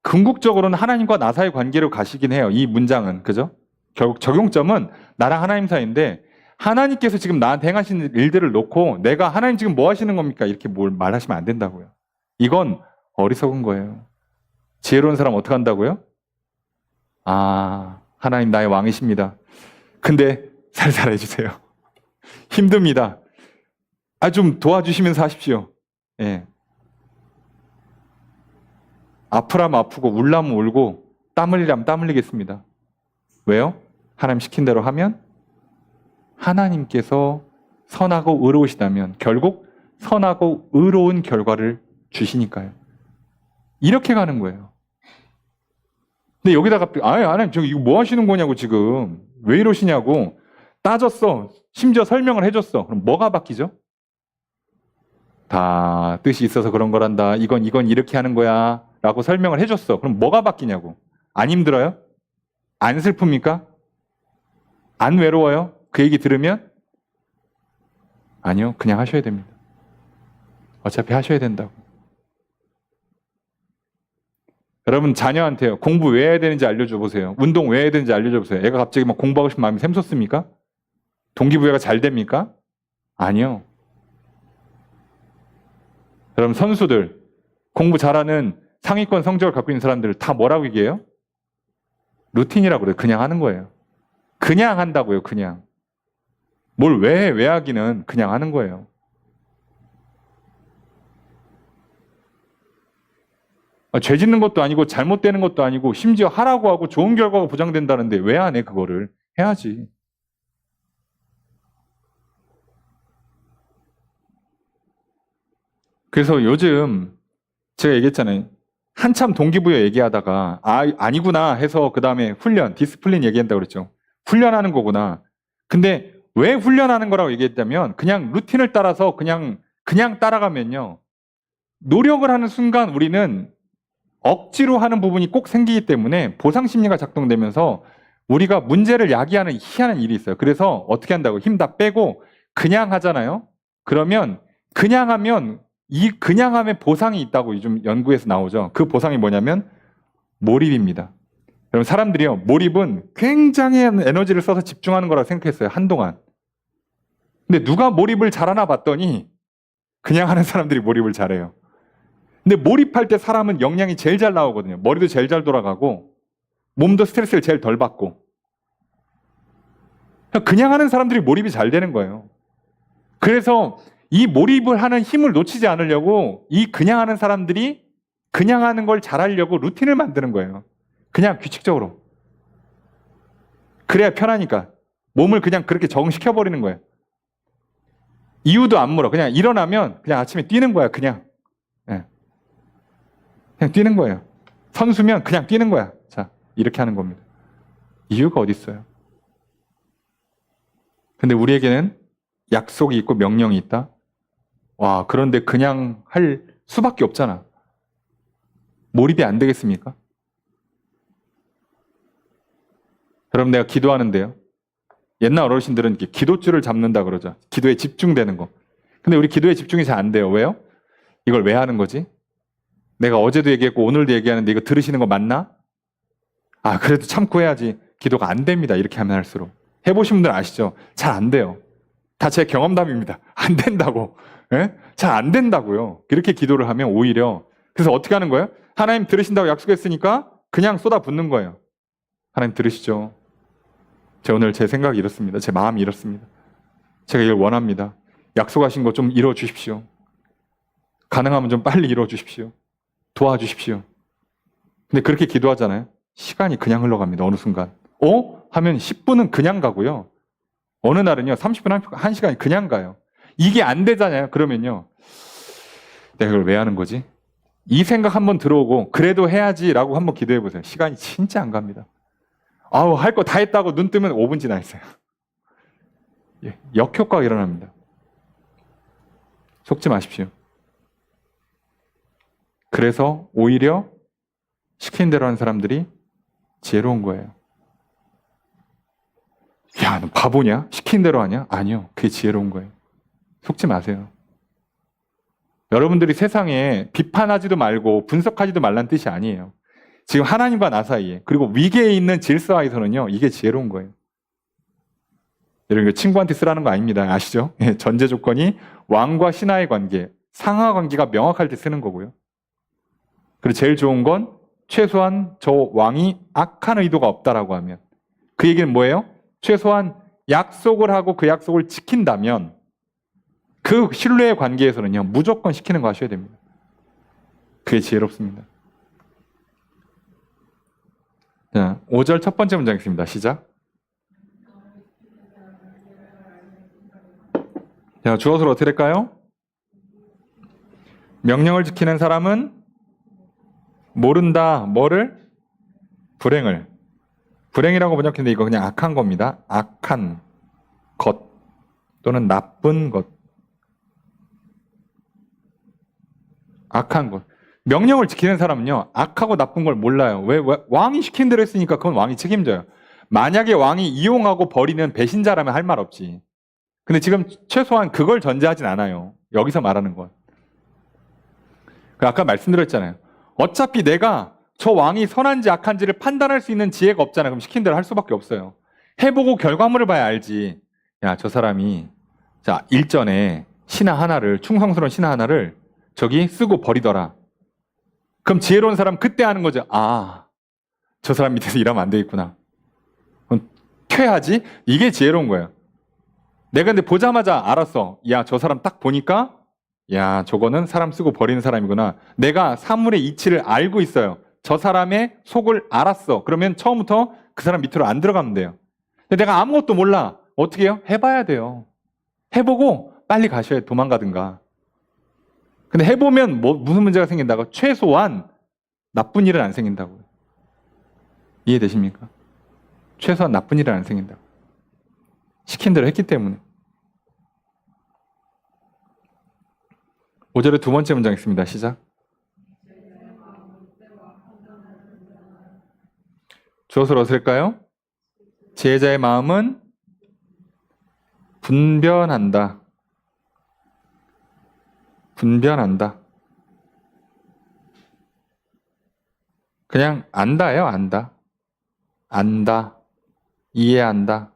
궁극적으로는 하나님과 나 사이의 관계로 가시긴 해요. 이 문장은. 그죠? 결국 적용점은 나랑 하나님 사이인데 하나님께서 지금 나한테 행하신 일들을 놓고 내가 하나님 지금 뭐 하시는 겁니까? 이렇게 뭘 말하시면 안 된다고요. 이건 어리석은 거예요. 지혜로운 사람 어떻게 한다고요? 아, 하나님 나의 왕이십니다. 근데 살살 해주세요. 힘듭니다. 좀 도와주시면서 하십시오. 예. 아프라면 아프고 울라면 울고 땀 흘리라면 땀 흘리겠습니다. 왜요? 하나님 시킨 대로 하면 하나님께서 선하고 의로우시다면 결국 선하고 의로운 결과를 주시니까요. 이렇게 가는 거예요. 근데 여기다가 하나님 저 이거 뭐 하시는 거냐고 지금 왜 이러시냐고 따졌어. 심지어 설명을 해줬어. 그럼 뭐가 바뀌죠? 다 뜻이 있어서 그런 거란다. 이건 이렇게 하는 거야. 라고 설명을 해줬어. 그럼 뭐가 바뀌냐고. 안 힘들어요? 안 슬픕니까? 안 외로워요? 그 얘기 들으면? 아니요. 그냥 하셔야 됩니다. 어차피 하셔야 된다고. 여러분 자녀한테요. 공부 왜 해야 되는지 알려줘 보세요. 운동 왜 해야 되는지 알려줘 보세요. 애가 갑자기 막 공부하고 싶은 마음이 샘솟습니까? 동기부여가 잘 됩니까? 아니요. 여러분 선수들 공부 잘하는 상위권 성적을 갖고 있는 사람들 다 뭐라고 얘기해요? 루틴이라고 그래요. 그냥 하는 거예요. 그냥 한다고요. 그냥. 뭘 왜 하기는 그냥 하는 거예요. 죄 짓는 것도 아니고 잘못되는 것도 아니고 심지어 하라고 하고 좋은 결과가 보장된다는데 왜 안 해 그거를. 해야지. 그래서 요즘 제가 얘기했잖아요. 한참 동기부여 얘기하다가 아니구나 해서 그 다음에 훈련, 디스플린 얘기한다고 그랬죠. 훈련하는 거구나. 근데 왜 훈련하는 거라고 얘기했다면 그냥 루틴을 따라서 그냥 따라가면요. 노력을 하는 순간 우리는 억지로 하는 부분이 꼭 생기기 때문에 보상심리가 작동되면서 우리가 문제를 야기하는 희한한 일이 있어요. 그래서 어떻게 한다고 힘 다 빼고 그냥 하잖아요. 그러면 그냥 하면 이 그냥 하면 보상이 있다고 요즘 연구에서 나오죠. 그 보상이 뭐냐면 몰입입니다. 여러분 사람들이요. 몰입은 굉장히 에너지를 써서 집중하는 거라고 생각했어요. 한동안. 근데 누가 몰입을 잘하나 봤더니 그냥 하는 사람들이 몰입을 잘해요. 근데 몰입할 때 사람은 역량이 제일 잘 나오거든요. 머리도 제일 잘 돌아가고 몸도 스트레스를 제일 덜 받고. 그냥 하는 사람들이 몰입이 잘 되는 거예요. 그래서 이 몰입을 하는 힘을 놓치지 않으려고 이 그냥 하는 사람들이 그냥 하는 걸 잘하려고 루틴을 만드는 거예요. 그냥 규칙적으로. 그래야 편하니까. 몸을 그냥 그렇게 적응시켜버리는 거예요. 이유도 안 물어. 그냥 일어나면 그냥 아침에 뛰는 거야. 그냥. 예. 그냥 뛰는 거예요. 선수면 그냥 뛰는 거야. 자, 이렇게 하는 겁니다. 이유가 어디 있어요? 근데 우리에게는 약속이 있고 명령이 있다. 와, 그런데 그냥 할 수밖에 없잖아. 몰입이 안 되겠습니까? 여러분, 내가 기도하는데요. 옛날 어르신들은 이렇게 기도줄을 잡는다 그러죠. 기도에 집중되는 거. 근데 우리 기도에 집중이 잘 안 돼요. 왜요? 이걸 왜 하는 거지? 내가 어제도 얘기했고 오늘도 얘기하는데 이거 들으시는 거 맞나? 아, 그래도 참고 해야지. 기도가 안 됩니다. 이렇게 하면 할수록. 해보신 분들 아시죠? 잘 안 돼요. 다 제 경험담입니다. 안 된다고. 예? 잘 안 된다고요. 이렇게 기도를 하면 오히려. 그래서 어떻게 하는 거예요? 하나님 들으신다고 약속했으니까 그냥 쏟아붓는 거예요. 하나님 들으시죠? 오늘 제 생각이 이렇습니다. 제 마음이 이렇습니다. 제가 이걸 원합니다. 약속하신 거 좀 이루어 주십시오. 가능하면 좀 빨리 이루어 주십시오. 도와주십시오. 근데 그렇게 기도하잖아요. 시간이 그냥 흘러갑니다. 어느 순간. 하면 10분은 그냥 가고요. 어느 날은요. 30분, 1시간이 그냥 가요. 이게 안 되잖아요. 그러면요. 내가 이걸 왜 하는 거지? 이 생각 한번 들어오고 그래도 해야지라고 한번 기도해 보세요. 시간이 진짜 안 갑니다. 아우, 할 거 다 했다고 눈 뜨면 5분 지나 있어요. 예, 역효과가 일어납니다. 속지 마십시오. 그래서 오히려 시킨 대로 하는 사람들이 지혜로운 거예요. 야, 너 바보냐? 시킨 대로 하냐? 아니요. 그게 지혜로운 거예요. 속지 마세요. 여러분들이 세상에 비판하지도 말고 분석하지도 말란 뜻이 아니에요. 지금 하나님과 나 사이에, 그리고 위계에 있는 질서에서는요, 이게 지혜로운 거예요. 여러분, 이거 친구한테 쓰라는 거 아닙니다. 아시죠? 전제 조건이 왕과 신하의 관계, 상하 관계가 명확할 때 쓰는 거고요. 그리고 제일 좋은 건 최소한 저 왕이 악한 의도가 없다라고 하면, 그 얘기는 뭐예요? 최소한 약속을 하고 그 약속을 지킨다면 그 신뢰의 관계에서는요, 무조건 시키는 거 하셔야 됩니다. 그게 지혜롭습니다. 자, 5절 첫 번째 문장 있습니다. 시작. 자, 주어서로 어떻게 될까요? 명령을 지키는 사람은 모른다. 뭐를? 불행을. 불행이라고 번역했는데 이거 그냥 악한 겁니다. 악한 것 또는 나쁜 것. 악한 것. 명령을 지키는 사람은요, 악하고 나쁜 걸 몰라요. 왜? 왕이 시킨 대로 했으니까 그건 왕이 책임져요. 만약에 왕이 이용하고 버리는 배신자라면 할 말 없지. 근데 지금 최소한 그걸 전제하진 않아요. 여기서 말하는 건. 아까 말씀드렸잖아요. 어차피 내가 저 왕이 선한지 악한지를 판단할 수 있는 지혜가 없잖아요. 그럼 시킨 대로 할 수밖에 없어요. 해보고 결과물을 봐야 알지. 야, 저 사람이 자 일전에 신하 하나를, 충성스러운 신하 하나를 저기 쓰고 버리더라. 그럼 지혜로운 사람 그때 하는 거죠. 아, 저 사람 밑에서 일하면 안 되겠구나. 그럼 퇴하지? 이게 지혜로운 거예요. 내가 근데 보자마자 알았어. 야, 저 사람 딱 보니까 야, 저거는 사람 쓰고 버리는 사람이구나. 내가 사물의 이치를 알고 있어요. 저 사람의 속을 알았어. 그러면 처음부터 그 사람 밑으로 안 들어가면 돼요. 근데 내가 아무것도 몰라. 어떻게 해요? 해봐야 돼요. 해보고 빨리 가셔야 도망가든가. 근데 해보면 무슨 문제가 생긴다고? 최소한 나쁜 일은 안 생긴다고요. 이해되십니까? 최소한 나쁜 일은 안 생긴다고. 시킨 대로 했기 때문에. 5절의 두 번째 문장 있습니다. 시작. 주어서 어떨까요? 제자의 마음은 분변한다. 분변한다. 그냥 안다예요. 안다. 안다. 이해한다.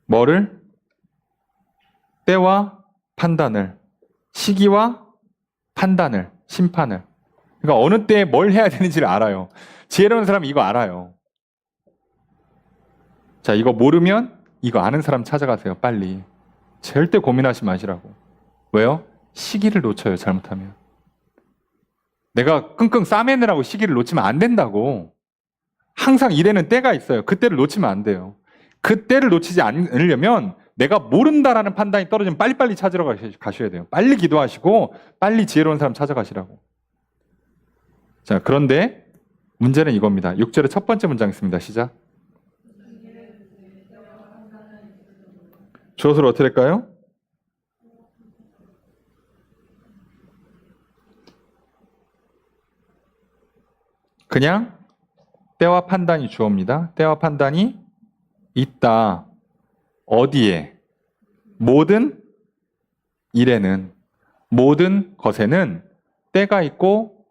뭐를? 때와 판단을, 시기와 판단을, 심판을. 그러니까 어느 때에 뭘 해야 되는지를 알아요. 지혜로운 사람이 이거 알아요. 자, 이거 모르면 이거 아는 사람 찾아가세요. 빨리. 절대 고민하지 마시라고. 왜요? 시기를 놓쳐요, 잘못하면. 내가 끙끙 싸매느라고 시기를 놓치면 안 된다고. 항상 일에는 때가 있어요. 그때를 놓치면 안 돼요. 그때를 놓치지 않으려면 내가 모른다라는 판단이 떨어지면 빨리빨리 찾으러 가셔야 돼요. 빨리 기도하시고 빨리 지혜로운 사람 찾아가시라고. 자, 그런데 문제는 이겁니다. 6절의 첫 번째 문장 있습니다. 시작. 주어서로 어떻게 될까요? 그냥 때와 판단이 주어입니다. 때와 판단이 있다. 어디에? 모든 일에는, 모든 것에는 때가 있고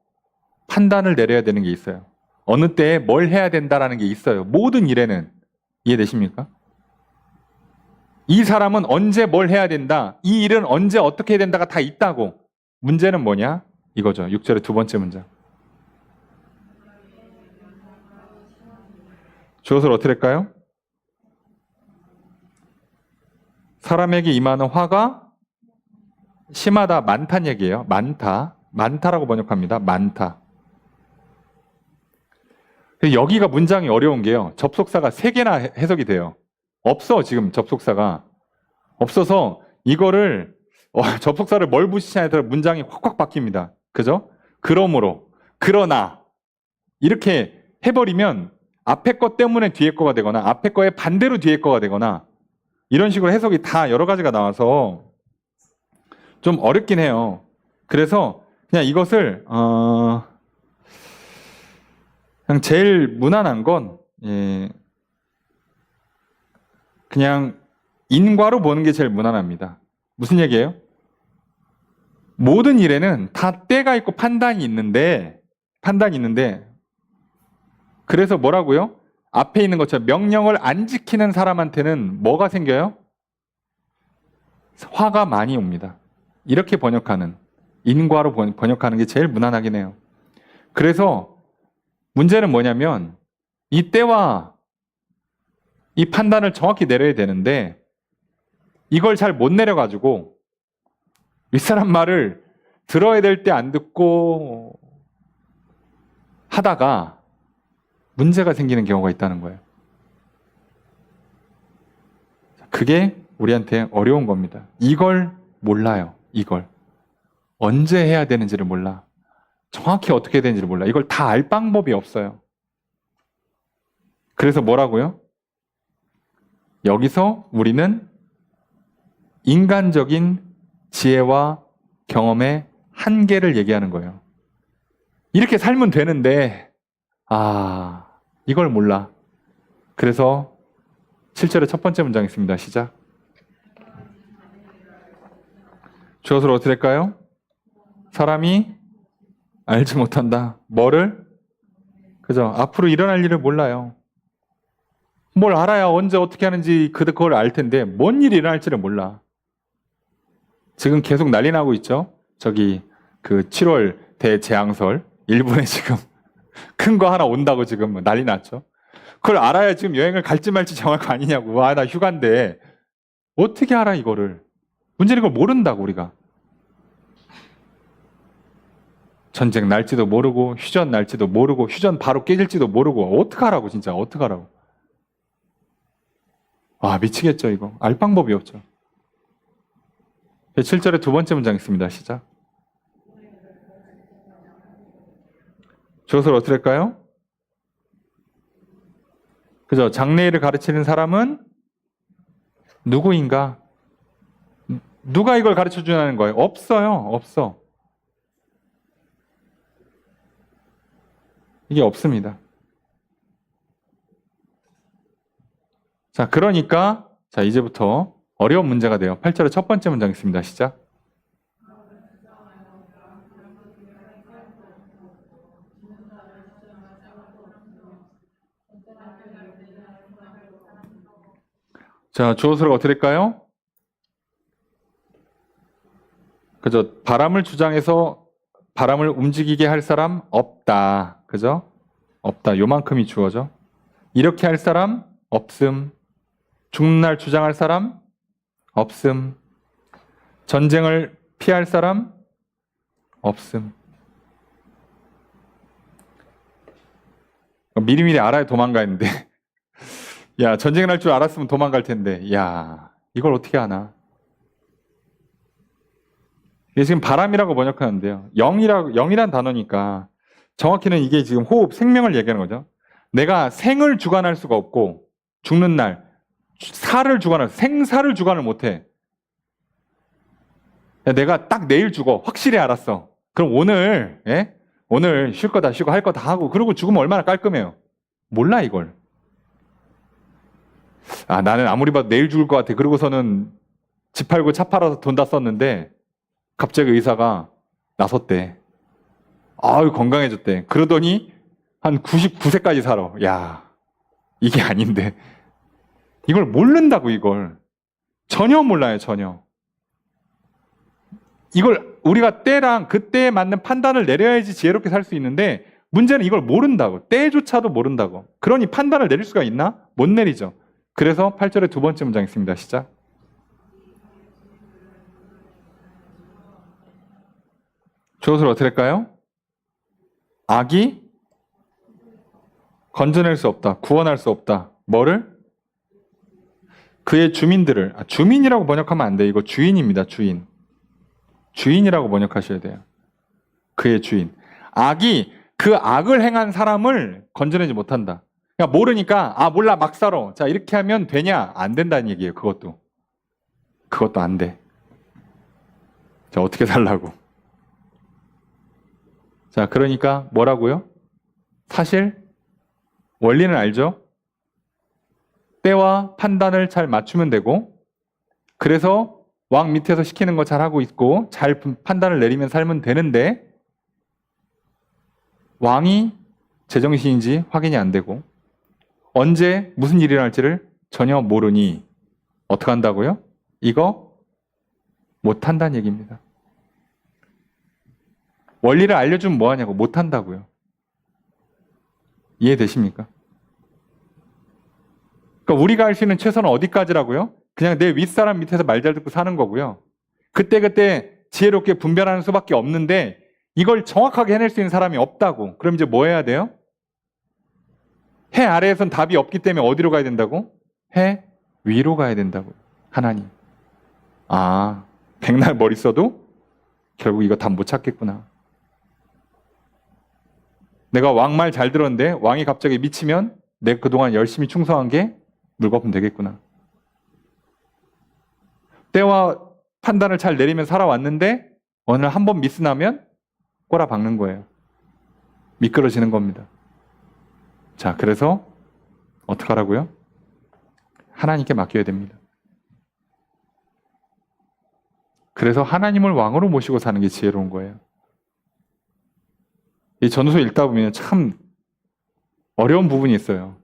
판단을 내려야 되는 게 있어요. 어느 때에 뭘 해야 된다라는 게 있어요. 모든 일에는. 이해되십니까? 이 사람은 언제 뭘 해야 된다. 이 일은 언제 어떻게 해야 된다가 다 있다고. 문제는 뭐냐? 이거죠. 6절의 두 번째 문장. 주어서를 어떻게 할까요? 사람에게 임하는 화가 심하다, 많다는 얘기예요. 많다. 많다라고 번역합니다. 많다. 여기가 문장이 어려운 게요. 접속사가 3개나 해석이 돼요. 없어, 지금 접속사가. 없어서 이거를 접속사를 뭘 붙이냐에 따라 문장이 확확 바뀝니다. 그죠? 그러므로, 그러나 이렇게 해버리면 앞에 거 때문에 뒤에 거가 되거나 앞에 거에 반대로 뒤에 거가 되거나 이런 식으로 해석이 다 여러 가지가 나와서 좀 어렵긴 해요. 그래서 그냥 이것을 그냥 제일 무난한 건 그냥 인과로 보는 게 제일 무난합니다. 무슨 얘기예요? 모든 일에는 다 때가 있고 판단이 있는데 그래서 뭐라고요? 앞에 있는 것처럼 명령을 안 지키는 사람한테는 뭐가 생겨요? 화가 많이 옵니다. 이렇게 번역하는, 인과로 번역하는 게 제일 무난하긴 해요. 그래서 문제는 뭐냐면 이 때와 이 판단을 정확히 내려야 되는데 이걸 잘 못 내려가지고 윗사람 말을 들어야 될 때 안 듣고 하다가 문제가 생기는 경우가 있다는 거예요. 그게 우리한테 어려운 겁니다. 이걸 몰라요. 이걸. 언제 해야 되는지를 몰라. 정확히 어떻게 해야 되는지를 몰라. 이걸 다 알 방법이 없어요. 그래서 뭐라고요? 여기서 우리는 인간적인 지혜와 경험의 한계를 얘기하는 거예요. 이렇게 살면 되는데 이걸 몰라. 그래서 7절의 첫 번째 문장 있습니다. 시작. 주어서로 어떻게 될까요? 사람이 알지 못한다. 뭐를? 그죠? 앞으로 일어날 일을 몰라요. 뭘 알아야 언제 어떻게 하는지 그걸 알 텐데 뭔 일이 일어날지를 몰라. 지금 계속 난리 나고 있죠? 저기 그 7월 대재앙설 일본에 지금 큰 거 하나 온다고 지금 난리 났죠? 그걸 알아야 지금 여행을 갈지 말지 정할 거 아니냐고. 나 휴가인데 어떻게 알아 이거를. 문제는 이걸 모른다고 우리가. 전쟁 날지도 모르고 휴전 날지도 모르고 휴전 바로 깨질지도 모르고 어떡하라고 진짜 어떡하라고. 미치겠죠 이거. 알 방법이 없죠. 7절의 두 번째 문장 있습니다. 시작. 주어서를 어떻게 할까요? 그죠? 장래일을 가르치는 사람은 누구인가? 누가 이걸 가르쳐 주냐는 거예요? 없어요. 없어. 이게 없습니다. 자, 그러니까 이제부터 어려운 문제가 돼요. 8절의 첫 번째 문장 있습니다. 시작. 자, 주어서가 어떻게 될까요? 그죠? 바람을 주장해서 바람을 움직이게 할 사람 없다. 그죠? 없다. 요만큼이 주어져. 이렇게 할 사람 없음. 죽는 날 주장할 사람 없음. 전쟁을 피할 사람 없음. 미리미리 알아야 도망가는데 야, 전쟁 날 줄 알았으면 도망갈 텐데 야, 이걸 어떻게 하나. 이게 지금 바람이라고 번역하는데요. 영이란 단어니까 정확히는 이게 지금 호흡, 생명을 얘기하는 거죠. 내가 생을 주관할 수가 없고 죽는 날 살을 주관할, 생사를 주관을 못해. 내가 딱 내일 죽어. 확실히 알았어. 그럼 오늘, 예? 오늘 쉴 거 다 쉬고 할 거 다 하고 그러고 죽으면 얼마나 깔끔해요. 몰라 이걸. 아, 나는 아무리 봐도 내일 죽을 것 같아. 그러고서는 집 팔고 차 팔아서 돈 다 썼는데 갑자기 의사가 나섰대. 아유, 건강해졌대. 그러더니 한 99세까지 살아. 야, 이게 아닌데. 이걸 모른다고, 이걸. 전혀 몰라요, 전혀. 이걸 우리가 때랑 그때에 맞는 판단을 내려야지 지혜롭게 살 수 있는데 문제는 이걸 모른다고. 때조차도 모른다고. 그러니 판단을 내릴 수가 있나? 못 내리죠. 그래서 8절의 두 번째 문장 있습니다. 시작. 주어를 어떻게 할까요? 악이 건져낼 수 없다. 구원할 수 없다. 뭐를? 그의 주민들을. 주민이라고 번역하면 안 돼. 이거 주인입니다. 주인. 주인이라고 번역하셔야 돼요. 그의 주인. 악이 그 악을 행한 사람을 건져내지 못한다. 그러니까 모르니까 아 몰라 막 살아. 자 이렇게 하면 되냐? 안 된다는 얘기예요. 그것도 안 돼. 자 어떻게 살라고? 자 그러니까 뭐라고요? 사실 원리는 알죠? 때와 판단을 잘 맞추면 되고 그래서 왕 밑에서 시키는 거 잘 하고 있고 잘 판단을 내리면 살면 되는데 왕이 제정신인지 확인이 안 되고 언제 무슨 일이 일어날지를 전혀 모르니 어떻게 한다고요? 이거 못한다는 얘기입니다. 원리를 알려주면 뭐하냐고. 못한다고요. 이해되십니까? 그러니까 우리가 할 수 있는 최선은 어디까지라고요? 그냥 내 윗사람 밑에서 말 잘 듣고 사는 거고요. 그때그때 지혜롭게 분별하는 수밖에 없는데 이걸 정확하게 해낼 수 있는 사람이 없다고. 그럼 이제 뭐 해야 돼요? 해 아래에선 답이 없기 때문에 어디로 가야 된다고? 해 위로 가야 된다고. 하나님. 아, 백날 머리 써도 결국 이거 답 못 찾겠구나. 내가 왕 말 잘 들었는데 왕이 갑자기 미치면 내가 그동안 열심히 충성한 게 물거품 되겠구나. 때와 판단을 잘 내리면 살아왔는데 어느 날 한 번 미스나면 꼬라박는 거예요. 미끄러지는 겁니다. 자, 그래서 어떡하라고요? 하나님께 맡겨야 됩니다. 그래서 하나님을 왕으로 모시고 사는 게 지혜로운 거예요. 이 전서 읽다 보면 참 어려운 부분이 있어요.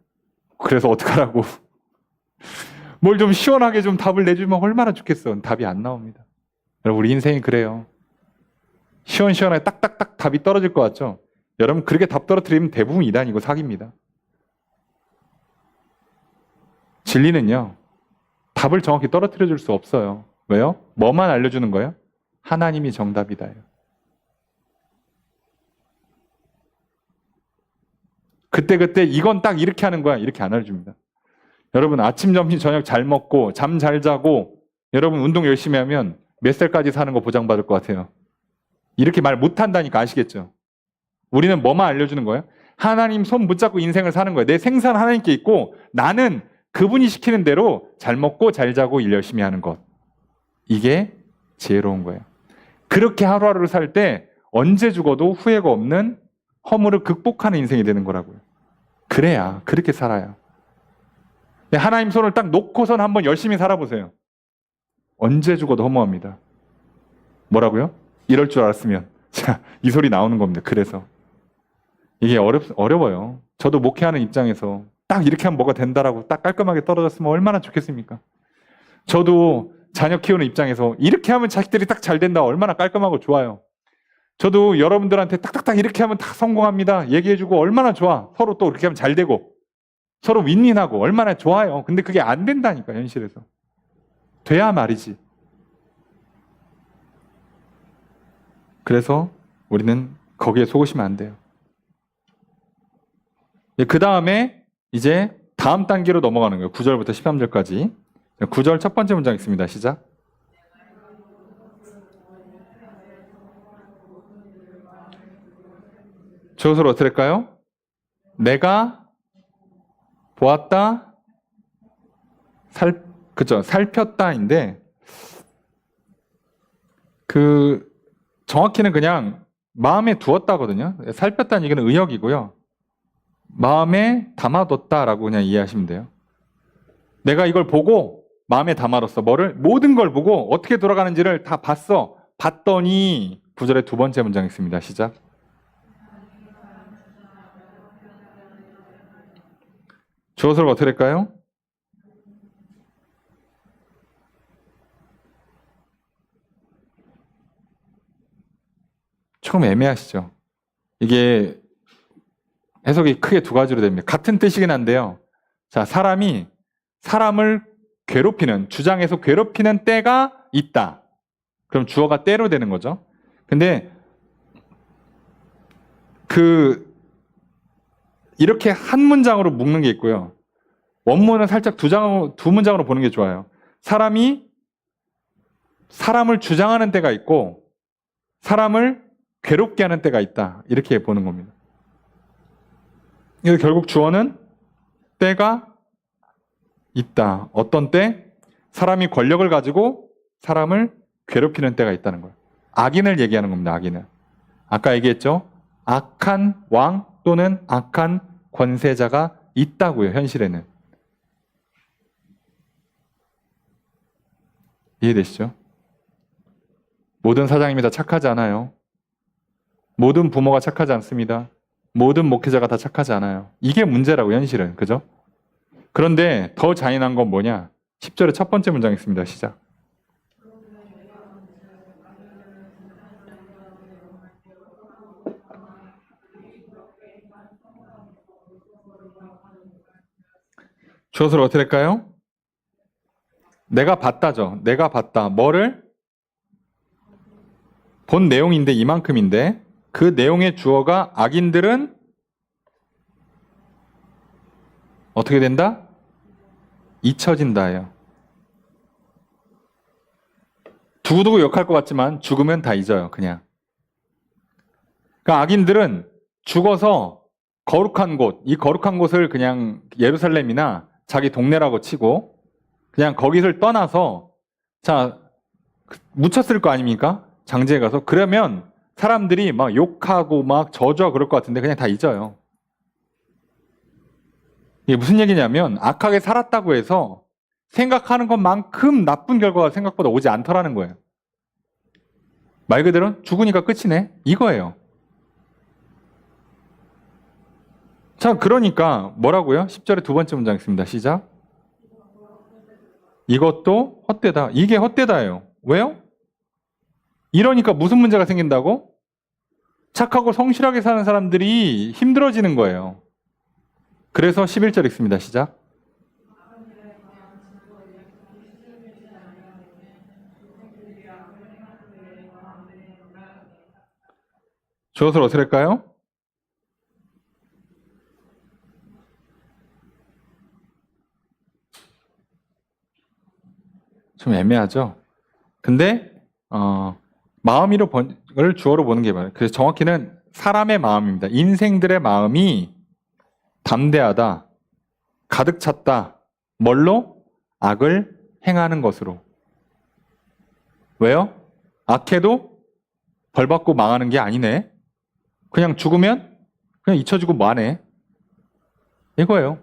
그래서 어떡하라고. 뭘 좀 시원하게 좀 답을 내주면 얼마나 좋겠어. 답이 안 나옵니다. 여러분, 우리 인생이 그래요. 시원시원하게 딱딱딱 답이 떨어질 것 같죠? 여러분, 그렇게 답 떨어뜨리면 대부분 이단이고 사기입니다. 진리는요, 답을 정확히 떨어뜨려 줄 수 없어요. 왜요? 뭐만 알려주는 거예요? 하나님이 정답이다요. 그때 이건 딱 이렇게 하는 거야. 이렇게 안 알려줍니다. 여러분 아침, 점심, 저녁 잘 먹고 잠 잘 자고 여러분 운동 열심히 하면 몇 살까지 사는 거 보장받을 것 같아요? 이렇게 말 못한다니까 아시겠죠? 우리는 뭐만 알려주는 거예요? 하나님 손 붙잡고 인생을 사는 거예요. 내 생산 하나님께 있고 나는 그분이 시키는 대로 잘 먹고 잘 자고 일 열심히 하는 것. 이게 지혜로운 거예요. 그렇게 하루하루를 살 때 언제 죽어도 후회가 없는 허물을 극복하는 인생이 되는 거라고요. 그래야, 그렇게 살아요. 하나님 손을 딱 놓고선 한번 열심히 살아보세요. 언제 죽어도 허무합니다. 뭐라고요? 이럴 줄 알았으면. 자, 이 소리 나오는 겁니다. 그래서. 이게 어려워요. 저도 목회하는 입장에서 딱 이렇게 하면 뭐가 된다라고 딱 깔끔하게 떨어졌으면 얼마나 좋겠습니까? 저도 자녀 키우는 입장에서 이렇게 하면 자식들이 딱 잘 된다. 얼마나 깔끔하고 좋아요. 저도 여러분들한테 딱딱딱 이렇게 하면 다 성공합니다. 얘기해주고 얼마나 좋아. 서로 또 이렇게 하면 잘 되고 서로 윈윈하고 얼마나 좋아요. 근데 그게 안 된다니까 현실에서. 돼야 말이지. 그래서 우리는 거기에 속으시면 안 돼요. 그 다음에 이제 다음 단계로 넘어가는 거예요. 9절부터 13절까지. 9절 첫 번째 문장 있습니다. 시작. 저것을 어떻게 할까요? 내가 보았다, 그죠? 살폈다인데, 정확히는 그냥 마음에 두었다거든요. 살폈다는 얘기는 의역이고요. 마음에 담아뒀다라고 그냥 이해하시면 돼요. 내가 이걸 보고 마음에 담아뒀어. 모든 걸 보고 어떻게 돌아가는지를 다 봤어. 봤더니 9절의 두 번째 문장 있습니다. 시작. 주어서를 어떻게 할까요? 조금 애매하시죠? 이게 해석이 크게 두 가지로 됩니다. 같은 뜻이긴 한데요. 자, 사람이 사람을 괴롭히는, 주장해서 괴롭히는 때가 있다. 그럼 주어가 때로 되는 거죠. 근데 이렇게 한 문장으로 묶는 게 있고요. 원문은 살짝 두 문장으로 보는 게 좋아요. 사람이 사람을 주장하는 때가 있고 사람을 괴롭게 하는 때가 있다. 이렇게 보는 겁니다. 그래서 결국 주어는 때가 있다. 어떤 때? 사람이 권력을 가지고 사람을 괴롭히는 때가 있다는 거예요. 악인을 얘기하는 겁니다. 악인을. 아까 얘기했죠? 악한 왕 또는 악한 권세자가 있다고요. 현실에는. 이해되시죠? 모든 사장님이 다 착하지 않아요. 모든 부모가 착하지 않습니다. 모든 목회자가 다 착하지 않아요. 이게 문제라고 현실은. 그죠? 그런데 더 잔인한 건 뭐냐? 10절의 첫 번째 문장 있습니다. 시작. 주어서를 어떻게 할까요? 내가 봤다죠. 내가 봤다. 뭐를? 본 내용인데 이만큼인데 그 내용의 주어가 악인들은 어떻게 된다? 잊혀진다예요. 두고두고 욕할 것 같지만 죽으면 다 잊어요. 그냥. 그러니까 악인들은 죽어서 거룩한 곳, 이 거룩한 곳을 그냥 예루살렘이나 자기 동네라고 치고 그냥 거기를 떠나서 자 묻혔을 거 아닙니까? 장지에 가서. 그러면 사람들이 막 욕하고 막 저주하고 그럴 것 같은데 그냥 다 잊어요. 이게 무슨 얘기냐면 악하게 살았다고 해서 생각하는 것만큼 나쁜 결과가 생각보다 오지 않더라는 거예요. 말 그대로 죽으니까 끝이네. 이거예요. 자, 그러니까 뭐라고요? 10절의 두 번째 문장 있습니다. 시작. 이것도 헛되다. 이게 헛되다예요. 왜요? 이러니까 무슨 문제가 생긴다고? 착하고 성실하게 사는 사람들이 힘들어지는 거예요. 그래서 11절 읽습니다. 시작. 주어서를 어떻게 할까요? 좀 애매하죠? 근데 마음을 주어로 보는 게 맞아요. 그래서 정확히는 사람의 마음입니다. 인생들의 마음이 담대하다, 가득 찼다. 뭘로? 악을 행하는 것으로. 왜요? 악해도 벌 받고 망하는 게 아니네. 그냥 죽으면 그냥 잊혀지고 뭐하네. 이거예요.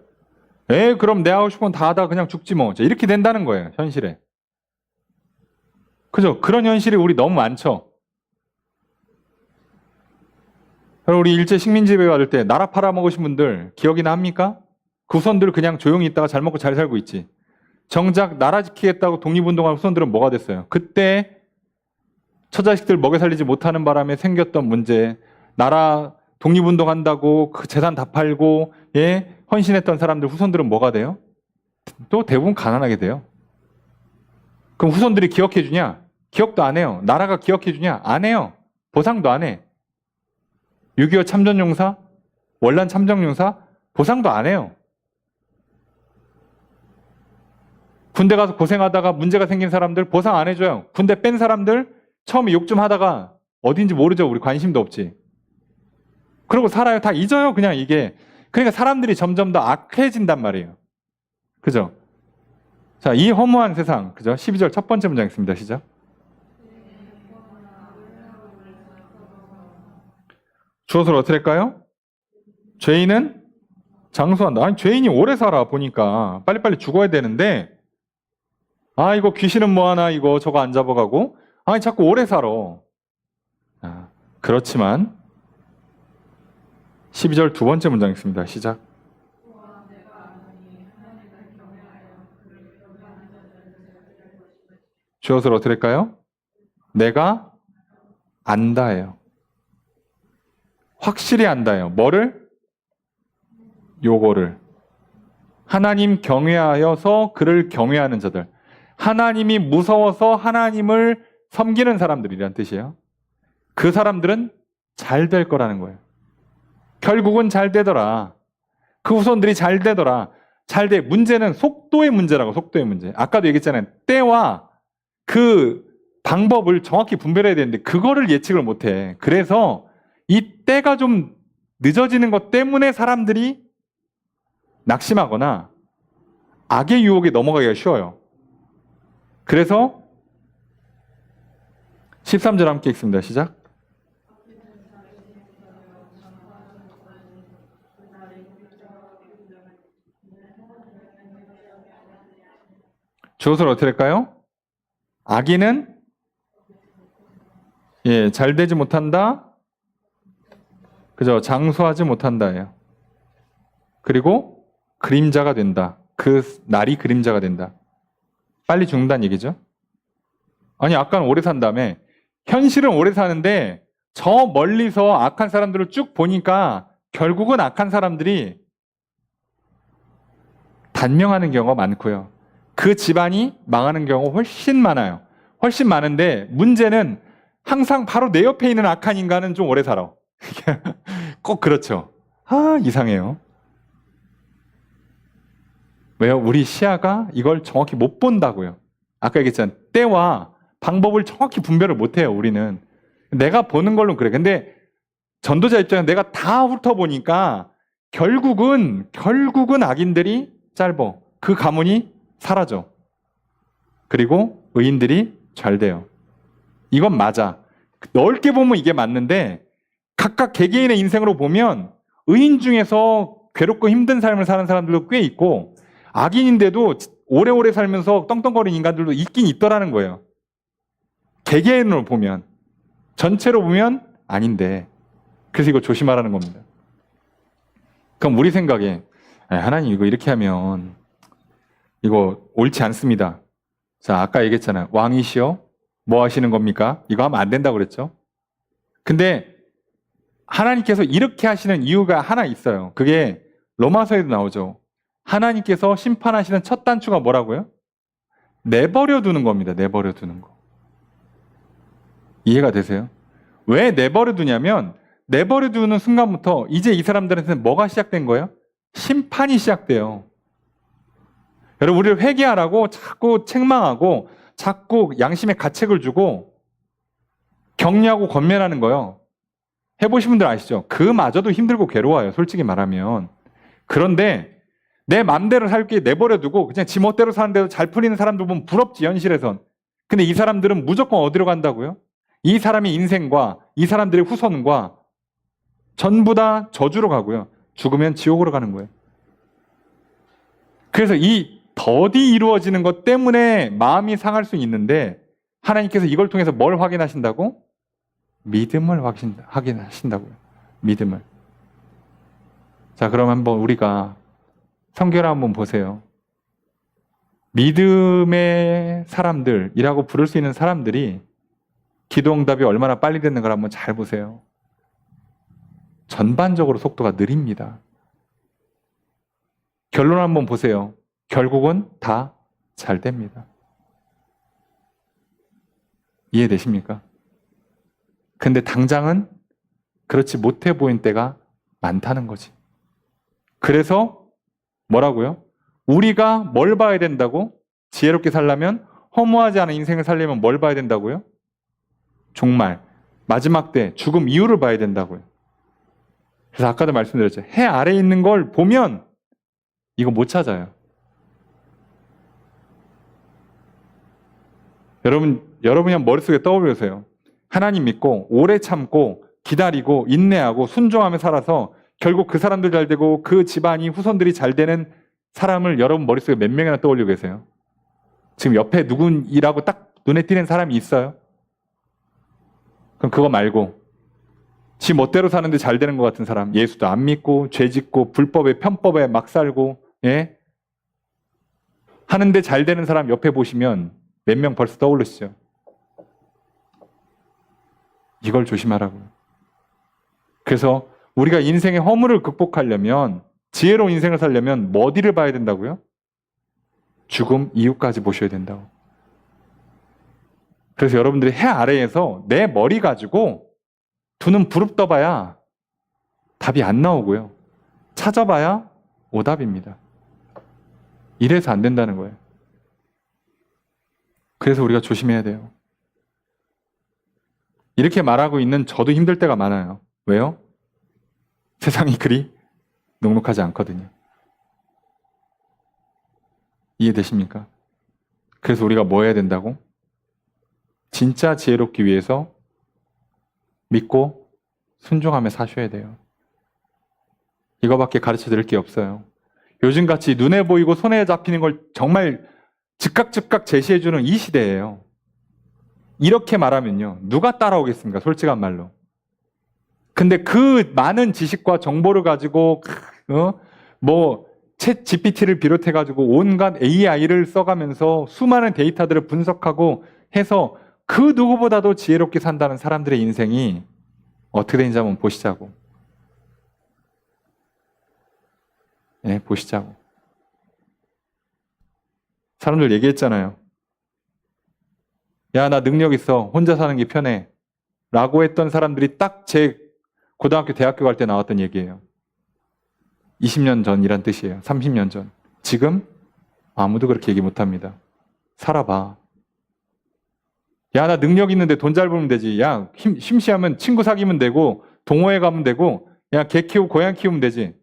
그럼 내 하고 싶은 건 다 하다 그냥 죽지 뭐. 이렇게 된다는 거예요. 현실에. 그죠? 그런 현실이 우리 너무 많죠. 우리 일제 식민지배 받을 때 나라 팔아먹으신 분들 기억이나 합니까? 그 후손들 그냥 조용히 있다가 잘 먹고 잘 살고 있지. 정작 나라 지키겠다고 독립운동한 후손들은 뭐가 됐어요? 그때 처자식들 먹여 살리지 못하는 바람에 생겼던 문제, 나라 독립운동한다고 그 재산 다 팔고 헌신했던 사람들 후손들은 뭐가 돼요? 또 대부분 가난하게 돼요. 그럼 후손들이 기억해 주냐? 기억도 안 해요. 나라가 기억해 주냐? 안 해요. 보상도 안 해. 6.25 참전용사, 월남 참전용사 보상도 안 해요. 군대 가서 고생하다가 문제가 생긴 사람들 보상 안 해줘요. 군대 뺀 사람들 처음에 욕 좀 하다가 어딘지 모르죠. 우리 관심도 없지. 그러고 살아요. 다 잊어요. 그냥 이게. 그러니까 사람들이 점점 더 악해진단 말이에요. 그죠? 자, 이 허무한 세상. 그죠? 12절 첫 번째 문장 있습니다. 시작. 주어서를 어떻게 할까요? 죄인은 장수한다. 아니, 죄인이 오래 살아, 보니까. 빨리빨리 죽어야 되는데, 아, 이거 귀신은 뭐하나, 이거 저거 안 잡아가고. 아니, 자꾸 오래 살아. 아, 그렇지만, 12절 두 번째 문장 있습니다. 시작. 주어서를 어떻게 할까요? 내가 안다예요. 확실히 안다예요. 뭐를? 요거를. 하나님 경외하여서 그를 경외하는 자들. 하나님이 무서워서 하나님을 섬기는 사람들이란 뜻이에요. 그 사람들은 잘 될 거라는 거예요. 결국은 잘 되더라. 그 후손들이 잘 되더라. 잘 돼. 문제는 속도의 문제라고, 속도의 문제. 아까도 얘기했잖아요. 때와 그 방법을 정확히 분별해야 되는데 그거를 예측을 못해. 그래서 이 때가 좀 늦어지는 것 때문에 사람들이 낙심하거나 악의 유혹에 넘어가기가 쉬워요. 그래서 13절 함께 읽습니다. 시작. 주어서를 어떻게 할까요? 악인은 잘 되지 못한다. 그죠? 장수하지 못한다예요. 그리고 그림자가 된다. 그 날이 그림자가 된다. 빨리 죽는다는 얘기죠. 아니, 아까는 오래 산다며. 현실은 오래 사는데 저 멀리서 악한 사람들을 쭉 보니까 결국은 악한 사람들이 단명하는 경우가 많고요. 그 집안이 망하는 경우가 훨씬 많아요. 훨씬 많은데 문제는 항상 바로 내 옆에 있는 악한 인간은 좀 오래 살아. 꼭 그렇죠. 아, 이상해요. 왜요? 우리 시야가 이걸 정확히 못 본다고요. 아까 얘기했잖아요. 때와 방법을 정확히 분별을 못해요, 우리는. 내가 보는 걸로 그래. 근데 전도자 입장에서 내가 다 훑어보니까 결국은 악인들이 짧어. 그 가문이 사라져. 그리고 의인들이 잘 돼요. 이건 맞아. 넓게 보면 이게 맞는데 각각 개개인의 인생으로 보면 의인 중에서 괴롭고 힘든 삶을 사는 사람들도 꽤 있고 악인인데도 오래오래 살면서 떵떵거리는 인간들도 있긴 있더라는 거예요. 개개인으로 보면. 전체로 보면 아닌데. 그래서 이거 조심하라는 겁니다. 그럼 우리 생각에 하나님 이거 이렇게 하면 이거 옳지 않습니다. 자, 아까 얘기했잖아요. 왕이시여 뭐 하시는 겁니까? 이거 하면 안 된다고 그랬죠. 근데 하나님께서 이렇게 하시는 이유가 하나 있어요. 그게 로마서에도 나오죠. 하나님께서 심판하시는 첫 단추가 뭐라고요? 내버려 두는 겁니다. 내버려 두는 거. 이해가 되세요? 왜 내버려 두냐면 내버려 두는 순간부터 이제 이 사람들한테는 뭐가 시작된 거예요? 심판이 시작돼요. 여러분, 우리를 회개하라고 자꾸 책망하고 자꾸 양심의 가책을 주고 격려하고 권면하는 거예요. 해보신 분들 아시죠? 그마저도 힘들고 괴로워요. 솔직히 말하면. 그런데 내 맘대로 살게 내버려 두고 그냥 지 멋대로 사는데도 잘 풀리는 사람들 보면 부럽지, 현실에선. 근데 이 사람들은 무조건 어디로 간다고요? 이 사람의 인생과 이 사람들의 후손과 전부 다 저주로 가고요. 죽으면 지옥으로 가는 거예요. 그래서 이 더디 이루어지는 것 때문에 마음이 상할 수 있는데 하나님께서 이걸 통해서 뭘 확인하신다고? 믿음을 확인하신다고요. 믿음을. 자, 그럼 한번 우리가 성경을 한번 보세요. 믿음의 사람들이라고 부를 수 있는 사람들이 기도응답이 얼마나 빨리 되는 걸 한번 잘 보세요. 전반적으로 속도가 느립니다. 결론 한번 보세요. 결국은 다 잘 됩니다. 이해되십니까? 근데 당장은 그렇지 못해 보인 때가 많다는 거지. 그래서 뭐라고요? 우리가 뭘 봐야 된다고? 지혜롭게 살려면, 허무하지 않은 인생을 살려면 뭘 봐야 된다고요? 종말, 마지막 때 죽음 이후를 봐야 된다고요. 그래서 아까도 말씀드렸죠. 해 아래에 있는 걸 보면 이거 못 찾아요. 여러분 그냥 머릿속에 떠올려보세요. 하나님 믿고 오래 참고 기다리고 인내하고 순종하며 살아서 결국 그 사람들 잘 되고 그 집안이 후손들이 잘 되는 사람을 여러분 머릿속에 몇 명이나 떠올리고 계세요? 지금 옆에 누군이라고 딱 눈에 띄는 사람이 있어요? 그럼 그거 말고 지 멋대로 사는데 잘 되는 것 같은 사람, 예수도 안 믿고 죄 짓고 불법에 편법에 막 살고 예? 하는데 잘 되는 사람 옆에 보시면 몇 명 벌써 떠오르시죠? 이걸 조심하라고요. 그래서 우리가 인생의 허물을 극복하려면, 지혜로운 인생을 살려면 어디를 봐야 된다고요? 죽음 이후까지 보셔야 된다고. 그래서 여러분들이 해 아래에서 내 머리 가지고 두 눈 부릅떠봐야 답이 안 나오고요. 찾아봐야 오답입니다. 이래서 안 된다는 거예요. 그래서 우리가 조심해야 돼요. 이렇게 말하고 있는 저도 힘들 때가 많아요. 왜요? 세상이 그리 녹록하지 않거든요. 이해되십니까? 그래서 우리가 뭐 해야 된다고? 진짜 지혜롭기 위해서 믿고 순종하며 사셔야 돼요. 이거밖에 가르쳐 드릴 게 없어요. 요즘같이 눈에 보이고 손에 잡히는 걸 정말 즉각 제시해주는 이 시대예요. 이렇게 말하면요, 누가 따라오겠습니까? 솔직한 말로. 근데 그 많은 지식과 정보를 가지고 챗 GPT를 비롯해가지고 온갖 AI를 써가면서 수많은 데이터들을 분석하고 해서 그 누구보다도 지혜롭게 산다는 사람들의 인생이 어떻게 되는지 한번 보시자고. 네, 보시자고. 사람들 얘기했잖아요. 야, 나 능력 있어. 혼자 사는 게 편해. 라고 했던 사람들이 딱 제 고등학교, 대학교 갈 때 나왔던 얘기예요. 20년 전이란 뜻이에요. 30년 전. 지금 아무도 그렇게 얘기 못합니다. 살아봐. 야, 나 능력 있는데 돈 잘 벌면 되지. 야, 심시하면 친구 사귀면 되고 동호회 가면 되고 야, 개 키우고 고양 키우면 되지.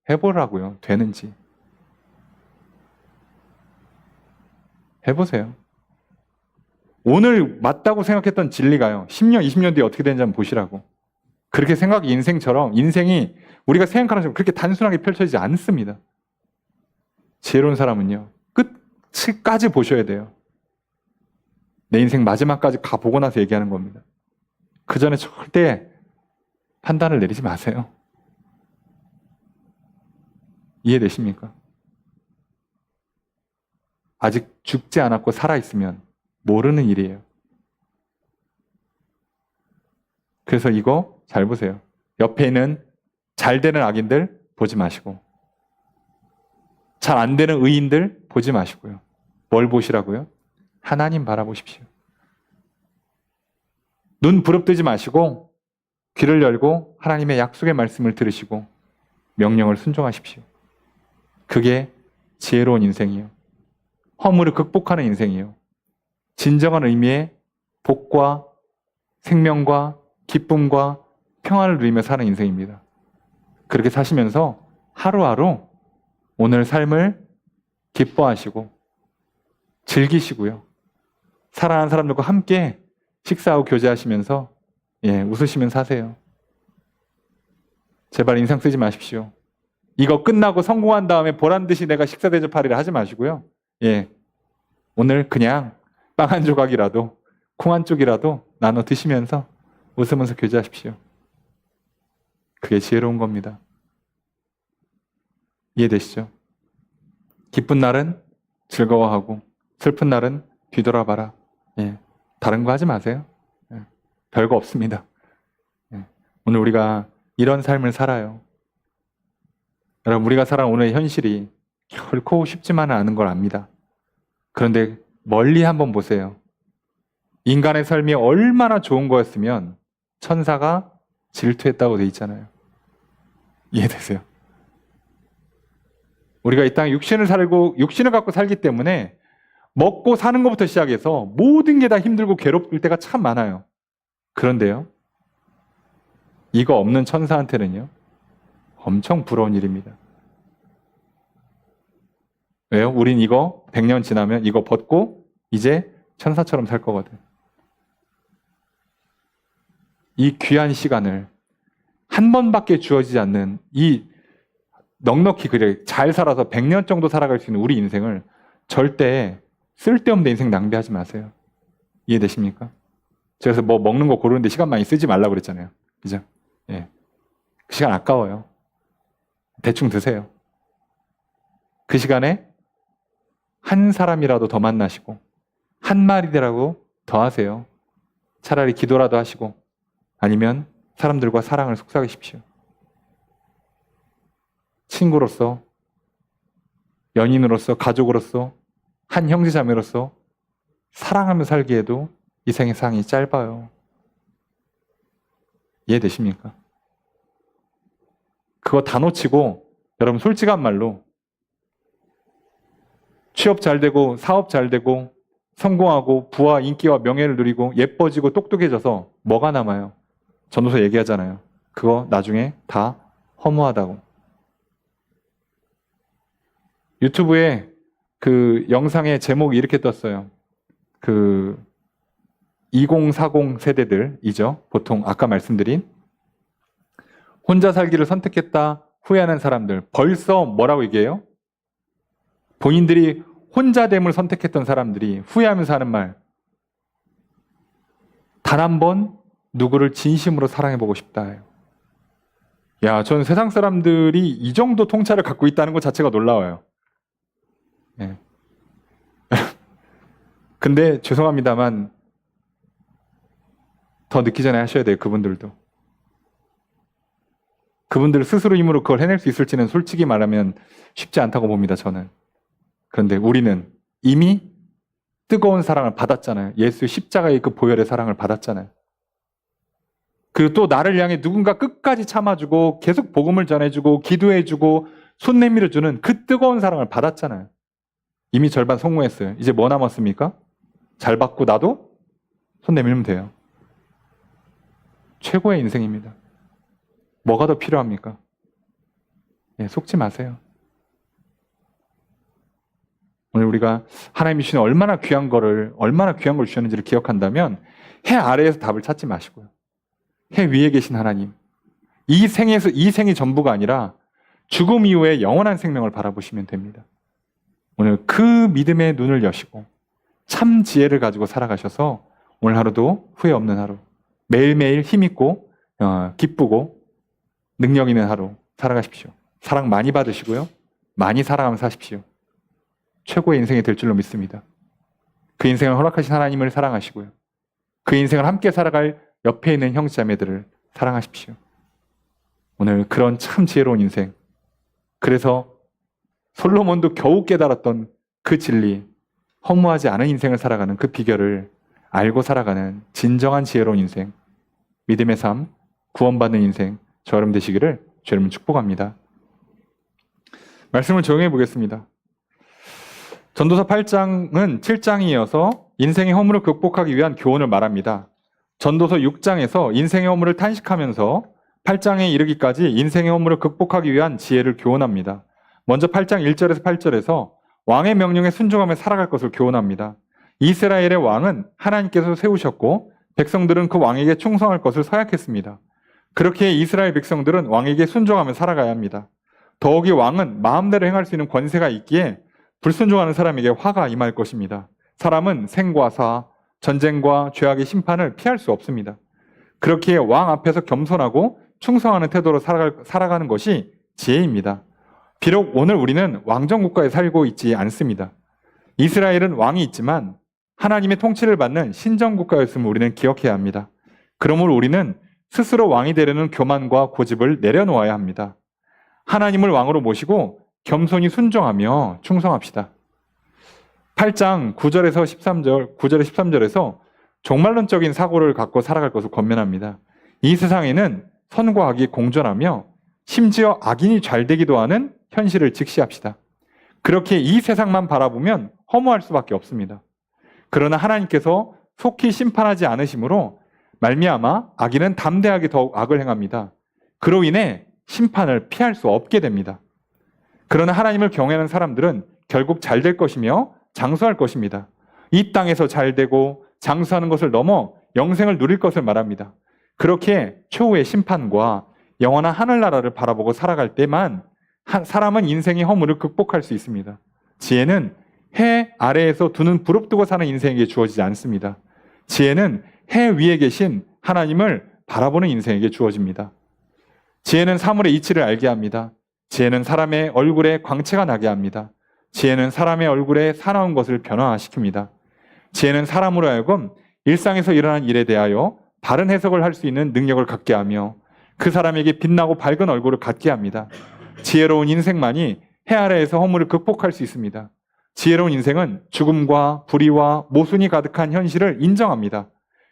해보라고요. 되는지. 해보세요. 오늘 맞다고 생각했던 진리가요. 10년, 20년 뒤에 어떻게 되는지 한번 보시라고. 그렇게 인생이 우리가 생각하는 것처럼 그렇게 단순하게 펼쳐지지 않습니다. 지혜로운 사람은요, 끝까지 보셔야 돼요. 내 인생 마지막까지 가보고 나서 얘기하는 겁니다. 그 전에 절대 판단을 내리지 마세요. 이해되십니까? 아직 죽지 않았고 살아있으면 모르는 일이에요. 그래서 이거 잘 보세요. 옆에 있는 잘 되는 악인들 보지 마시고 잘 안 되는 의인들 보지 마시고요. 뭘 보시라고요? 하나님 바라보십시오. 눈 부릅뜨지 마시고 귀를 열고 하나님의 약속의 말씀을 들으시고 명령을 순종하십시오. 그게 지혜로운 인생이요. 허물을 극복하는 인생이요. 진정한 의미의 복과 생명과 기쁨과 평안을 누리며 사는 인생입니다. 그렇게 사시면서 하루하루 오늘 삶을 기뻐하시고 즐기시고요. 사랑하는 사람들과 함께 식사하고 교제하시면서 웃으시면서 사세요. 제발 인상 쓰지 마십시오. 이거 끝나고 성공한 다음에 보란듯이 내가 식사 대접하리라 하지 마시고요. 오늘 그냥 빵 한 조각이라도 콩 한 쪽이라도 나눠 드시면서 웃으면서 교제하십시오. 그게 지혜로운 겁니다. 이해되시죠? 기쁜 날은 즐거워하고 슬픈 날은 뒤돌아봐라. 다른 거 하지 마세요. 별거 없습니다. 오늘 우리가 이런 삶을 살아요. 여러분, 우리가 살아온 오늘의 현실이 결코 쉽지만은 않은 걸 압니다. 그런데 멀리 한번 보세요. 인간의 삶이 얼마나 좋은 거였으면 천사가 질투했다고 돼 있잖아요. 이해되세요? 우리가 이 땅에 육신을 갖고 살기 때문에 먹고 사는 것부터 시작해서 모든 게 다 힘들고 괴롭을 때가 참 많아요. 그런데요, 이거 없는 천사한테는요, 엄청 부러운 일입니다. 왜요? 우린 이거 100년 지나면 이거 벗고 이제 천사처럼 살 거거든. 이 귀한 시간을 한 번밖에 주어지지 않는 이 넉넉히 그래 잘 살아서 100년 정도 살아갈 수 있는 우리 인생을 절대 쓸데없는 인생 낭비하지 마세요. 이해되십니까? 그래서 뭐 먹는 거 고르는데 시간 많이 쓰지 말라고 그랬잖아요. 그죠? 예. 그 시간 아까워요. 대충 드세요. 그 시간에 한 사람이라도 더 만나시고 한 마리라도 더 하세요. 차라리 기도라도 하시고 아니면 사람들과 사랑을 속삭이십시오. 친구로서, 연인으로서, 가족으로서, 한 형제자매로서 사랑하며 살기에도 이 세상이 짧아요. 이해되십니까? 그거 다 놓치고 여러분 솔직한 말로 취업 잘 되고 사업 잘 되고 성공하고 부와 인기와 명예를 누리고 예뻐지고 똑똑해져서 뭐가 남아요? 전도서 얘기하잖아요. 그거 나중에 다 허무하다고. 유튜브에 그 영상의 제목이 이렇게 떴어요. 그 2040 세대들이죠. 보통 아까 말씀드린 혼자 살기를 선택했다 후회하는 사람들. 벌써 뭐라고 얘기해요? 본인들이 혼자됨을 선택했던 사람들이 후회하면서 하는 말. 단 한 번 누구를 진심으로 사랑해보고 싶다 해요. 야, 저는 세상 사람들이 이 정도 통찰을 갖고 있다는 것 자체가 놀라워요. 예. 근데 죄송합니다만 더 늦기 전에 하셔야 돼요. 그분들도. 그분들 스스로 힘으로 그걸 해낼 수 있을지는 솔직히 말하면 쉽지 않다고 봅니다. 저는. 그런데 우리는 이미 뜨거운 사랑을 받았잖아요. 예수의 십자가의 그 보혈의 사랑을 받았잖아요. 그리고 또 나를 향해 누군가 끝까지 참아주고 계속 복음을 전해주고 기도해주고 손 내밀어주는 그 뜨거운 사랑을 받았잖아요. 이미 절반 성공했어요. 이제 뭐 남았습니까? 잘 받고 나도 손 내밀면 돼요. 최고의 인생입니다. 뭐가 더 필요합니까? 예, 속지 마세요. 오늘 우리가 하나님이 주신 얼마나 귀한 걸 주셨는지를 기억한다면 해 아래에서 답을 찾지 마시고요. 해 위에 계신 하나님, 이 생이 전부가 아니라 죽음 이후에 영원한 생명을 바라보시면 됩니다. 오늘 그 믿음의 눈을 여시고 참 지혜를 가지고 살아가셔서 오늘 하루도 후회 없는 하루, 매일매일 힘있고 기쁘고 능력 있는 하루 살아가십시오. 사랑 많이 받으시고요. 많이 사랑하면서 사십시오. 최고의 인생이 될 줄로 믿습니다. 그 인생을 허락하신 하나님을 사랑하시고요. 그 인생을 함께 살아갈 옆에 있는 형제자매들을 사랑하십시오. 오늘 그런 참 지혜로운 인생, 그래서 솔로몬도 겨우 깨달았던 그 진리, 허무하지 않은 인생을 살아가는 그 비결을 알고 살아가는 진정한 지혜로운 인생, 믿음의 삶, 구원받는 인생, 저 여러분 되시기를 주 여러분 축복합니다. 말씀을 적용해 보겠습니다. 전도서 8장은 7장에 이어서 인생의 허물을 극복하기 위한 교훈을 말합니다. 전도서 6장에서 인생의 허물을 탄식하면서 8장에 이르기까지 인생의 허물을 극복하기 위한 지혜를 교훈합니다. 먼저 8장 1절에서 8절에서 왕의 명령에 순종하며 살아갈 것을 교훈합니다. 이스라엘의 왕은 하나님께서 세우셨고 백성들은 그 왕에게 충성할 것을 서약했습니다. 그렇게 이스라엘 백성들은 왕에게 순종하며 살아가야 합니다. 더욱이 왕은 마음대로 행할 수 있는 권세가 있기에 불순종하는 사람에게 화가 임할 것입니다. 사람은 생과 사, 전쟁과 죄악의 심판을 피할 수 없습니다. 그렇기에 왕 앞에서 겸손하고 충성하는 태도로 살아가는 것이 지혜입니다. 비록 오늘 우리는 왕정국가에 살고 있지 않습니다. 이스라엘은 왕이 있지만 하나님의 통치를 받는 신정국가였음을 우리는 기억해야 합니다. 그러므로 우리는 스스로 왕이 되려는 교만과 고집을 내려놓아야 합니다. 하나님을 왕으로 모시고 겸손히 순종하며 충성합시다. 8장 9절에 13절에서 종말론적인 사고를 갖고 살아갈 것을 권면합니다. 이 세상에는 선과 악이 공존하며 심지어 악인이 잘 되기도 하는 현실을 직시합시다. 그렇게 이 세상만 바라보면 허무할 수밖에 없습니다. 그러나 하나님께서 속히 심판하지 않으심으로 말미암아 악인은 담대하게 더욱 악을 행합니다. 그로 인해 심판을 피할 수 없게 됩니다. 그러나 하나님을 경외하는 사람들은 결국 잘 될 것이며 장수할 것입니다. 이 땅에서 잘 되고 장수하는 것을 넘어 영생을 누릴 것을 말합니다. 그렇게 최후의 심판과 영원한 하늘나라를 바라보고 살아갈 때만 사람은 인생의 허물을 극복할 수 있습니다. 지혜는 해 아래에서 두 눈 부릅뜨고 사는 인생에게 주어지지 않습니다. 지혜는 해 위에 계신 하나님을 바라보는 인생에게 주어집니다. 지혜는 사물의 이치를 알게 합니다. 지혜는 사람의 얼굴에 광채가 나게 합니다. 지혜는 사람의 얼굴에 사나운 것을 변화시킵니다. 지혜는 사람으로 하여금 일상에서 일어난 일에 대하여 다른 해석을 할 수 있는 능력을 갖게 하며 그 사람에게 빛나고 밝은 얼굴을 갖게 합니다. 지혜로운 인생만이 해 아래에서 허물을 극복할 수 있습니다. 지혜로운 인생은 죽음과 불의와 모순이 가득한 현실을 인정합니다.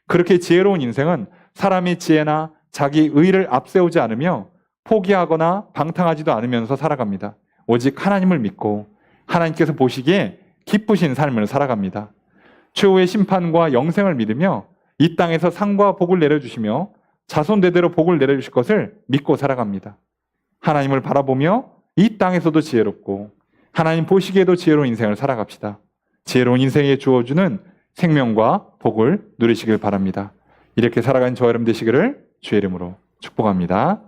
그렇게 지혜로운 인생은 사람의 지혜나 자기 의를 앞세우지 않으며 포기하거나 방탕하지도 않으면서 살아갑니다. 오직 하나님을 믿고 하나님께서 보시기에 기쁘신 삶을 살아갑니다. 최후의 심판과 영생을 믿으며 이 땅에서 상과 복을 내려주시며 자손대대로 복을 내려주실 것을 믿고 살아갑니다. 하나님을 바라보며 이 땅에서도 지혜롭고 하나님 보시기에도 지혜로운 인생을 살아갑시다. 지혜로운 인생에 주어주는 생명과 복을 누리시길 바랍니다. 이렇게 살아가는 저와 여러분 되시기를 주의 이름으로 축복합니다.